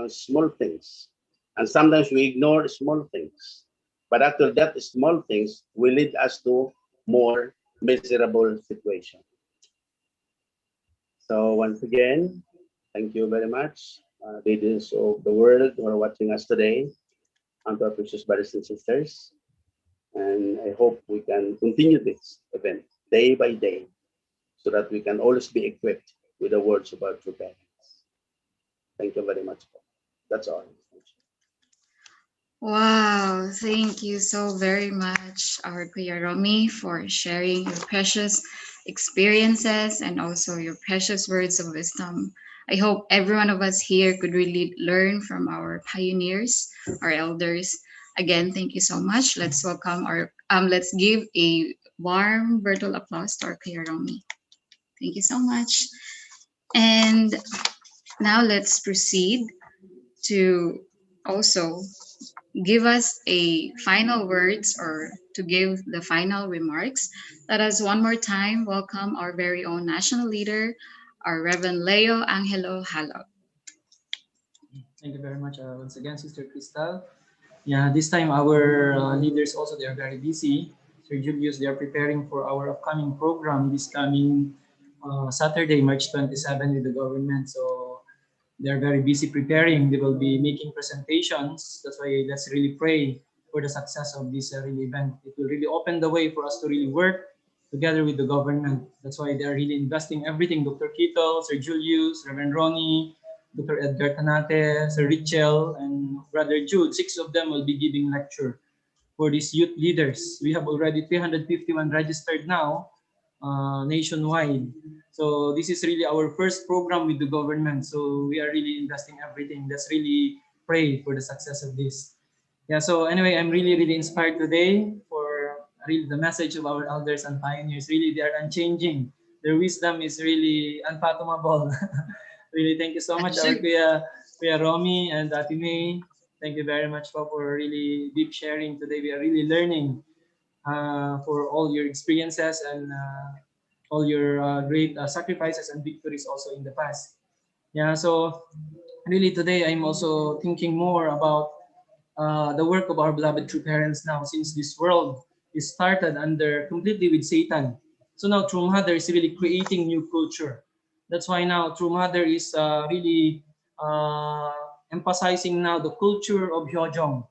small things. And sometimes we ignore small things. But after that small things will lead us to more miserable situation. So once again, thank you very much, leaders of the world who are watching us today, and to our precious brothers and sisters. And I hope we can continue this event day by day so that we can always be equipped with the words of our true parents. Thank you very much. That's all. Wow, thank you so very much, our Kuya Romy, for sharing your precious experiences and also your precious words of wisdom. I hope every one of us here could really learn from our pioneers, our elders. Again, thank you so much. Let's welcome let's give a warm virtual applause to our Kuya Romy. Thank you so much. And now let's proceed to also give us a final words or to give the final remarks. Let us one more time welcome our very own national leader, our Reverend Leo Angelo Halo. Thank you very much once again, Sister Crystal. Yeah, this time our leaders also, they are very busy. Sir Julius, they are preparing for our upcoming program this coming Saturday, March 27, with the government. So they're very busy preparing. They will be making presentations. That's why let's really pray for the success of this really event. It will really open the way for us to really work together with the government. That's why they're really investing everything. Dr. Kito, Sir Julius, Reverend Ronnie, Dr. Edgar Tanate, Sir Richel, and Brother Jude. 6 of them will be giving lecture for these youth leaders. We have already 351 registered now nationwide. So this is really our first program with the government. So we are really investing everything. Let's really pray for the success of this. Yeah, so anyway, I'm really, really inspired today for really the message of our elders and pioneers. Really, they are unchanging. Their wisdom is really unfathomable. Really, thank you so much, our Kuya Romy and Ate May. Thank you very much for really deep sharing today. We are really learning for all your experiences and all your great sacrifices and victories also in the past. Yeah, so really today I'm also thinking more about the work of our beloved true parents now, since this world is started under completely with Satan. So now True Mother is really creating new culture. That's why now True Mother is really emphasizing now the culture of Hyojong.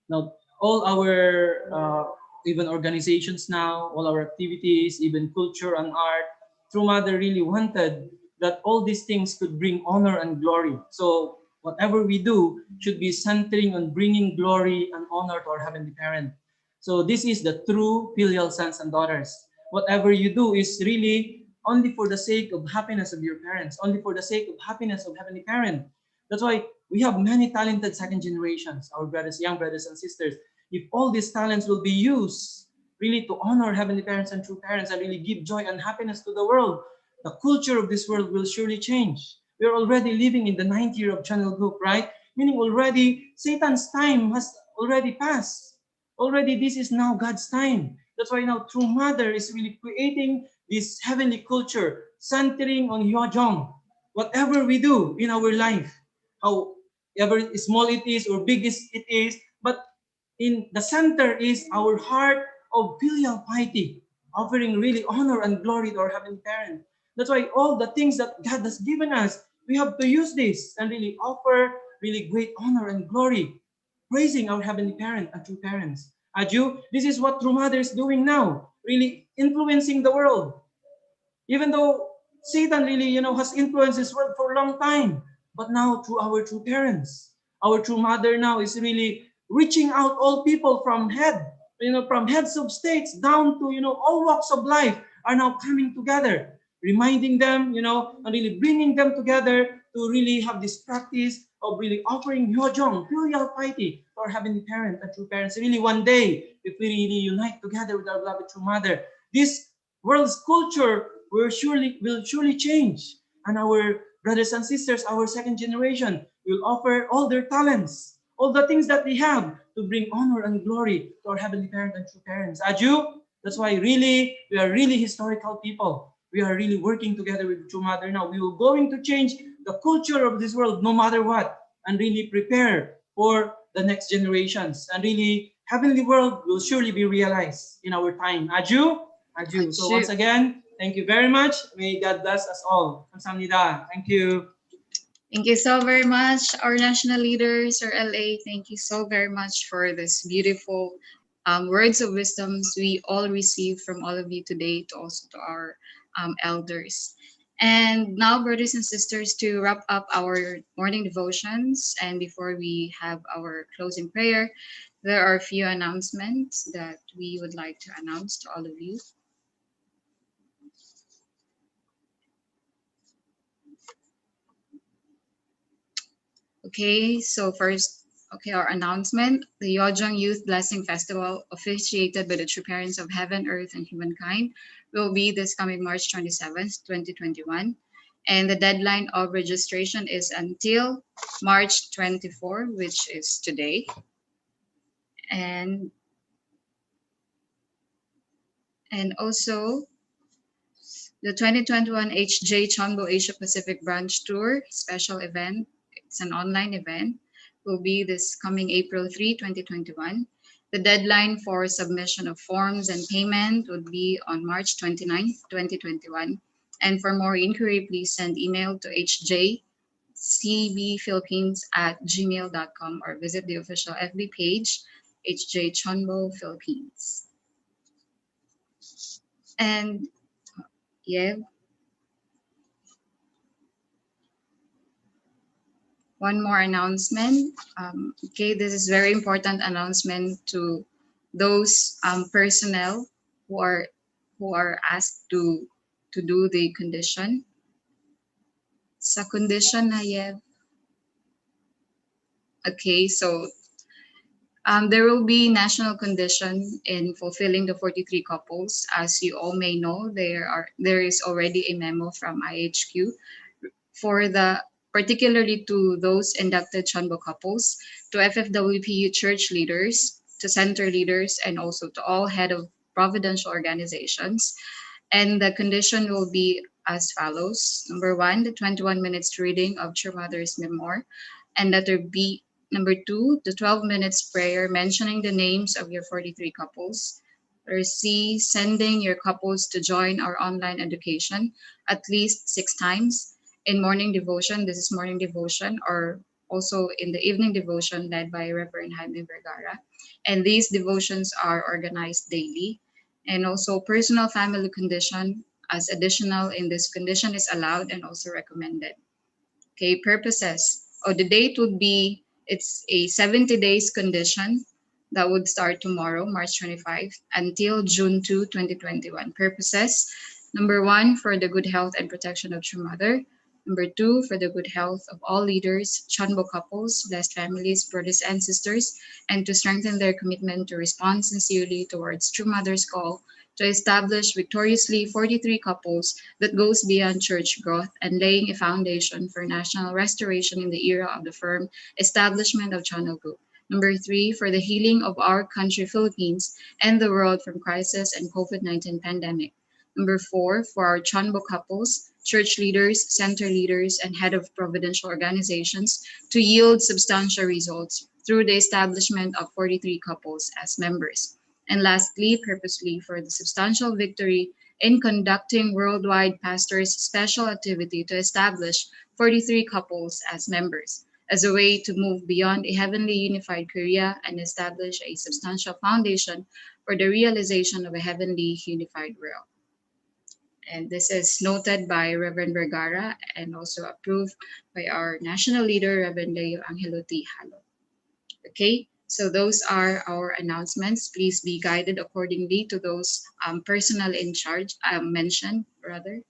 Now, all our even organizations now, all our activities, even culture and art, True Mother really wanted that all these things could bring honor and glory. So whatever we do should be centering on bringing glory and honor to our Heavenly Parent. So this is the true filial sons and daughters. Whatever you do is really only for the sake of happiness of your parents, only for the sake of happiness of Heavenly Parent. That's why we have many talented second generations, our brothers, young brothers and sisters. If all these talents will be used really to honor Heavenly Parents and true parents and really give joy and happiness to the world, the culture of this world will surely change. We are already living in the 9th year of Channel Group, right? Meaning already Satan's time has already passed. Already this is now God's time. That's why now True Mother is really creating this heavenly culture centering on Hyojong. Whatever we do in our life, however small it is or big it is, but in the center is our heart of filial piety, offering really honor and glory to our Heavenly Parent. That's why all the things that God has given us, we have to use this and really offer really great honor and glory, praising our Heavenly Parent and true parents. Aju, this is what True Mother is doing now, really influencing the world. Even though Satan really, has influenced this world for a long time, but now through our true parents, our true mother now is really reaching out all people from from heads of states down to, all walks of life are now coming together, reminding them, and really bringing them together to really have this practice of really offering Hyojong, filial piety to our Heavenly Parent and true parents. Really one day, if we really unite together with our beloved true mother, this world's culture will surely change, and our brothers and sisters, our second generation, will offer all their talents, all the things that they have to bring honor and glory to our Heavenly Parent and true parents. Aju, that's why really we are really historical people. We are really working together with True Mother now. We will going to change the culture of this world no matter what, and really prepare for the next generations. And really, heavenly world will surely be realized in our time. Aju. So once again, thank you very much. May God bless us all. Kamsahamnida. Thank you. Thank you so very much, our national leaders, our LA. Thank you so very much for this beautiful words of wisdoms we all received from all of you today, to also to our elders. And now, brothers and sisters, to wrap up our morning devotions, and before we have our closing prayer, there are a few announcements that we would like to announce to all of you. Okay, so first, our announcement. The Yojong Youth Blessing Festival, officiated by the True Parents of Heaven, Earth, and Humankind, will be this coming March 27th, 2021. And the deadline of registration is until March 24, which is today. And also, the 2021 HJ Chonbo Asia Pacific Branch Tour special event, it's an online event, will be this coming April 3, 2021. The deadline for submission of forms and payment would be on March 29th, 2021. And for more inquiry, please send email to hjcbphilippines@gmail.com or visit the official FB page, HJ Chonbo Philippines. And yeah, one more announcement. Okay, this is very important announcement to those personnel who are asked to do the condition. Sa condition na yeah. Okay, so there will be national condition in fulfilling the 43 couples. As you all may know, there is already a memo from IHQ for the particularly to those inducted Chonbo couples, to FFWPU church leaders, to center leaders, and also to all head of providential organizations. And the condition will be as follows. Number one, the 21 minutes reading of True Mother's Memoir. And letter B, number two, the 12 minutes prayer mentioning the names of your 43 couples. Letter C, sending your couples to join our online education at least 6 times. In morning devotion, this is morning devotion, or also in the evening devotion led by Reverend Jaime Vergara. And these devotions are organized daily. And also personal family condition as additional in this condition is allowed and also recommended. Okay, purposes. The date would be, it's a 70 days condition that would start tomorrow, March 25, until June 2, 2021. Purposes. Number one, for the good health and protection of True Mother. Number two, for the good health of all leaders, Chonbo couples, blessed families, brothers and sisters, and to strengthen their commitment to respond sincerely towards True Mother's call to establish victoriously 43 couples that goes beyond church growth and laying a foundation for national restoration in the era of the firm establishment of Channel Group. Number three, for the healing of our country, Philippines, and the world from crisis and COVID-19 pandemic. Number four, for our Chonbo couples, church leaders, center leaders, and head of providential organizations to yield substantial results through the establishment of 43 couples as members. And lastly, purposely for the substantial victory in conducting worldwide pastors' special activity to establish 43 couples as members, as a way to move beyond a heavenly unified Korea and establish a substantial foundation for the realization of a heavenly unified world. And this is noted by Reverend Vergara and also approved by our national leader, Reverend Leo Angelo T. Halo. Okay, so those are our announcements. Please be guided accordingly to those personnel in charge mentioned, rather.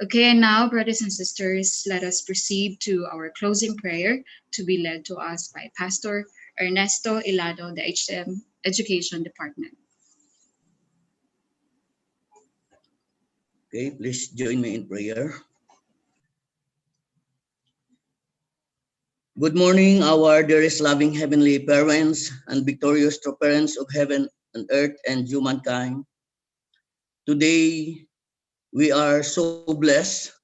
Okay, and now, brothers and sisters, let us proceed to our closing prayer to be led to us by Pastor Ernesto Ilado, the HM Education Department. Okay, please join me in prayer. Good morning, our dearest loving heavenly parents and victorious true parents of heaven and earth and humankind. Today, we are so blessed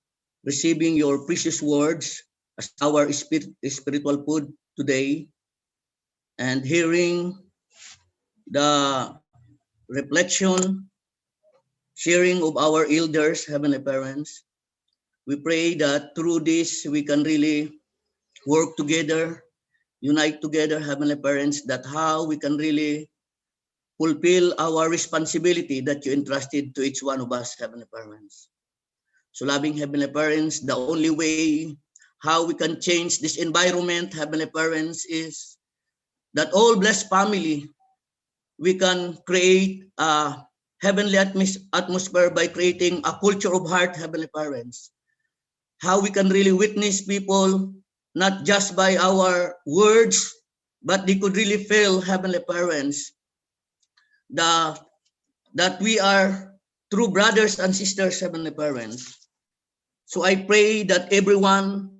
receiving your precious words as our spiritual food today and hearing the reflection, sharing of our elders, heavenly parents. We pray that through this we can really work together, unite together, heavenly parents, that how we can really fulfill our responsibility that you entrusted to each one of us, heavenly parents. So loving heavenly parents, the only way how we can change this environment, heavenly parents, is that all blessed family, we can create a heavenly atmosphere by creating a culture of heart, heavenly parents. How we can really witness people, not just by our words, but they could really feel, heavenly parents, that we are true brothers and sisters, heavenly parents. So I pray that everyone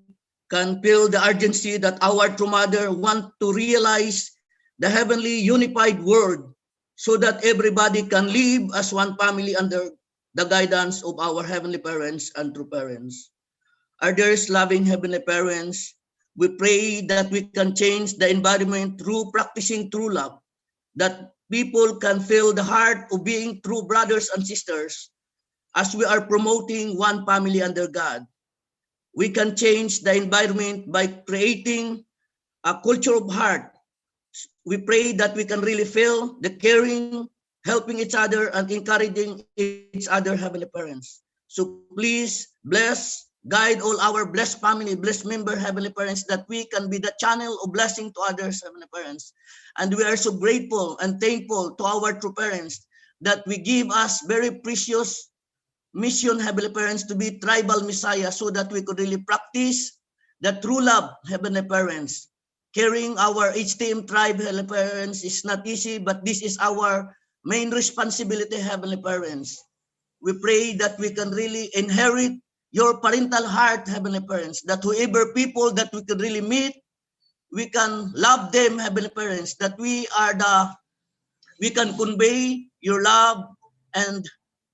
can feel the urgency that our true mother want to realize the heavenly unified word, so that everybody can live as one family under the guidance of our heavenly parents and true parents. Our dearest loving heavenly parents, we pray that we can change the environment through practicing true love, that people can feel the heart of being true brothers and sisters as we are promoting one family under God. We can change the environment by creating a culture of heart. We pray that we can really feel the caring, helping each other, and encouraging each other, Heavenly Parents. So please bless, guide all our blessed family, blessed member, Heavenly Parents, that we can be the channel of blessing to others, Heavenly Parents. And we are so grateful and thankful to our true parents that we give us very precious mission, Heavenly Parents, to be tribal Messiah so that we could really practice the true love, Heavenly Parents. Carrying our HTM tribe, Heavenly Parents, is not easy, but this is our main responsibility, Heavenly Parents. We pray that we can really inherit your parental heart, Heavenly Parents, that whoever people that we could really meet, we can love them, Heavenly Parents, that we can convey your love and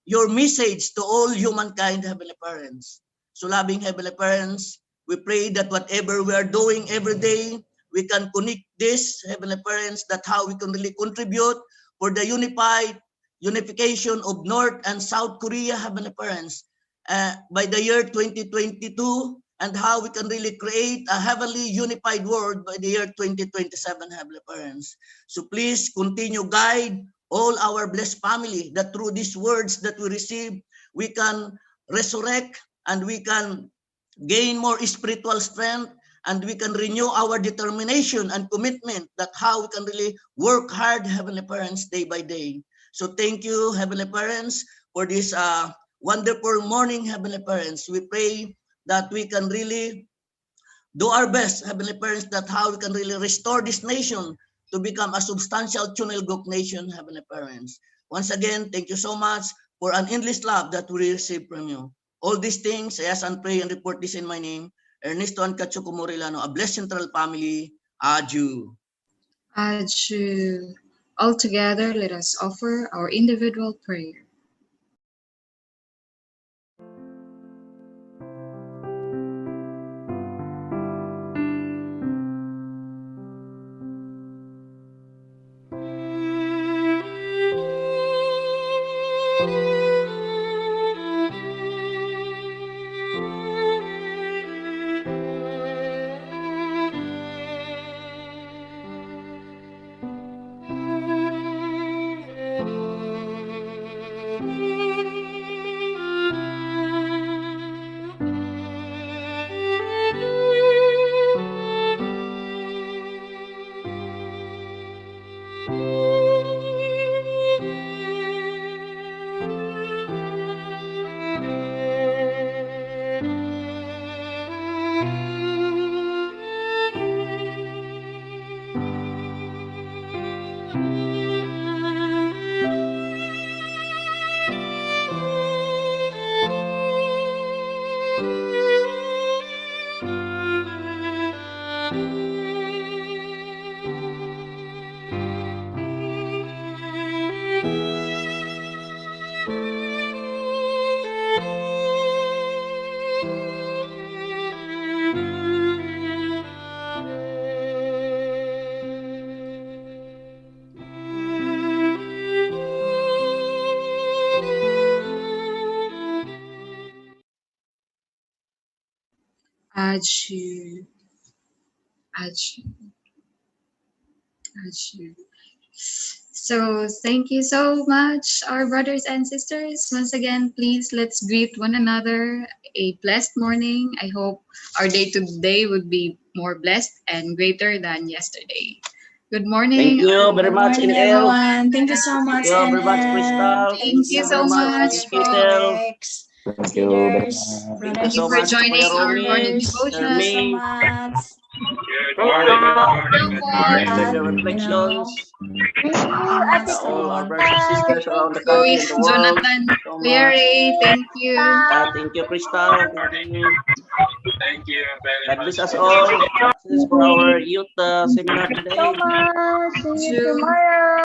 your message to all humankind, Heavenly Parents. So loving Heavenly Parents, we pray that whatever we are doing every day, we can connect this, Heavenly Parents, that how we can really contribute for the unification of North and South Korea, Heavenly Parents, by the year 2022, and how we can really create a heavenly unified world by the year 2027, Heavenly Parents. So please continue guide all our blessed family, that through these words that we receive, we can resurrect and we can gain more spiritual strength, and we can renew our determination and commitment that how we can really work hard, Heavenly Parents, day by day. So thank you, Heavenly Parents, for this wonderful morning, Heavenly Parents. We pray that we can really do our best, Heavenly Parents, that how we can really restore this nation to become a substantial Chunilgok nation, Heavenly Parents. Once again, thank you so much for an endless love that we receive from you. All these things, I ask and pray and report this in my name, Ernesto and Katsuko Morilano, a blessed central family. Adieu. Adieu. All together, let us offer our individual prayer. Adieu. Adieu. Adieu. So thank you so much, our brothers and sisters. Once again, please let's greet one another a blessed morning. I hope our day today would be more blessed and greater than yesterday. Good morning. Thank you very much, Morning, Inel. everyone. Thank you so much, Thank you very much, NL. Crystal. Thank you so very much, Kitel. Alex, Thank you very leaders, much. Thank you brothers so Thank you and for much, joining Kuya our sisters. morning Romy, Thank you devotion. so Ermi, much. share your You know, reflections, that's all our all. brothers and sisters around the country Chloe, and the world. Jonathan, So much. Larry, thank you. Thank you, Crystal. Thank you. God bless us all. This is for our youth seminar today. So much. See you Adieu. tomorrow.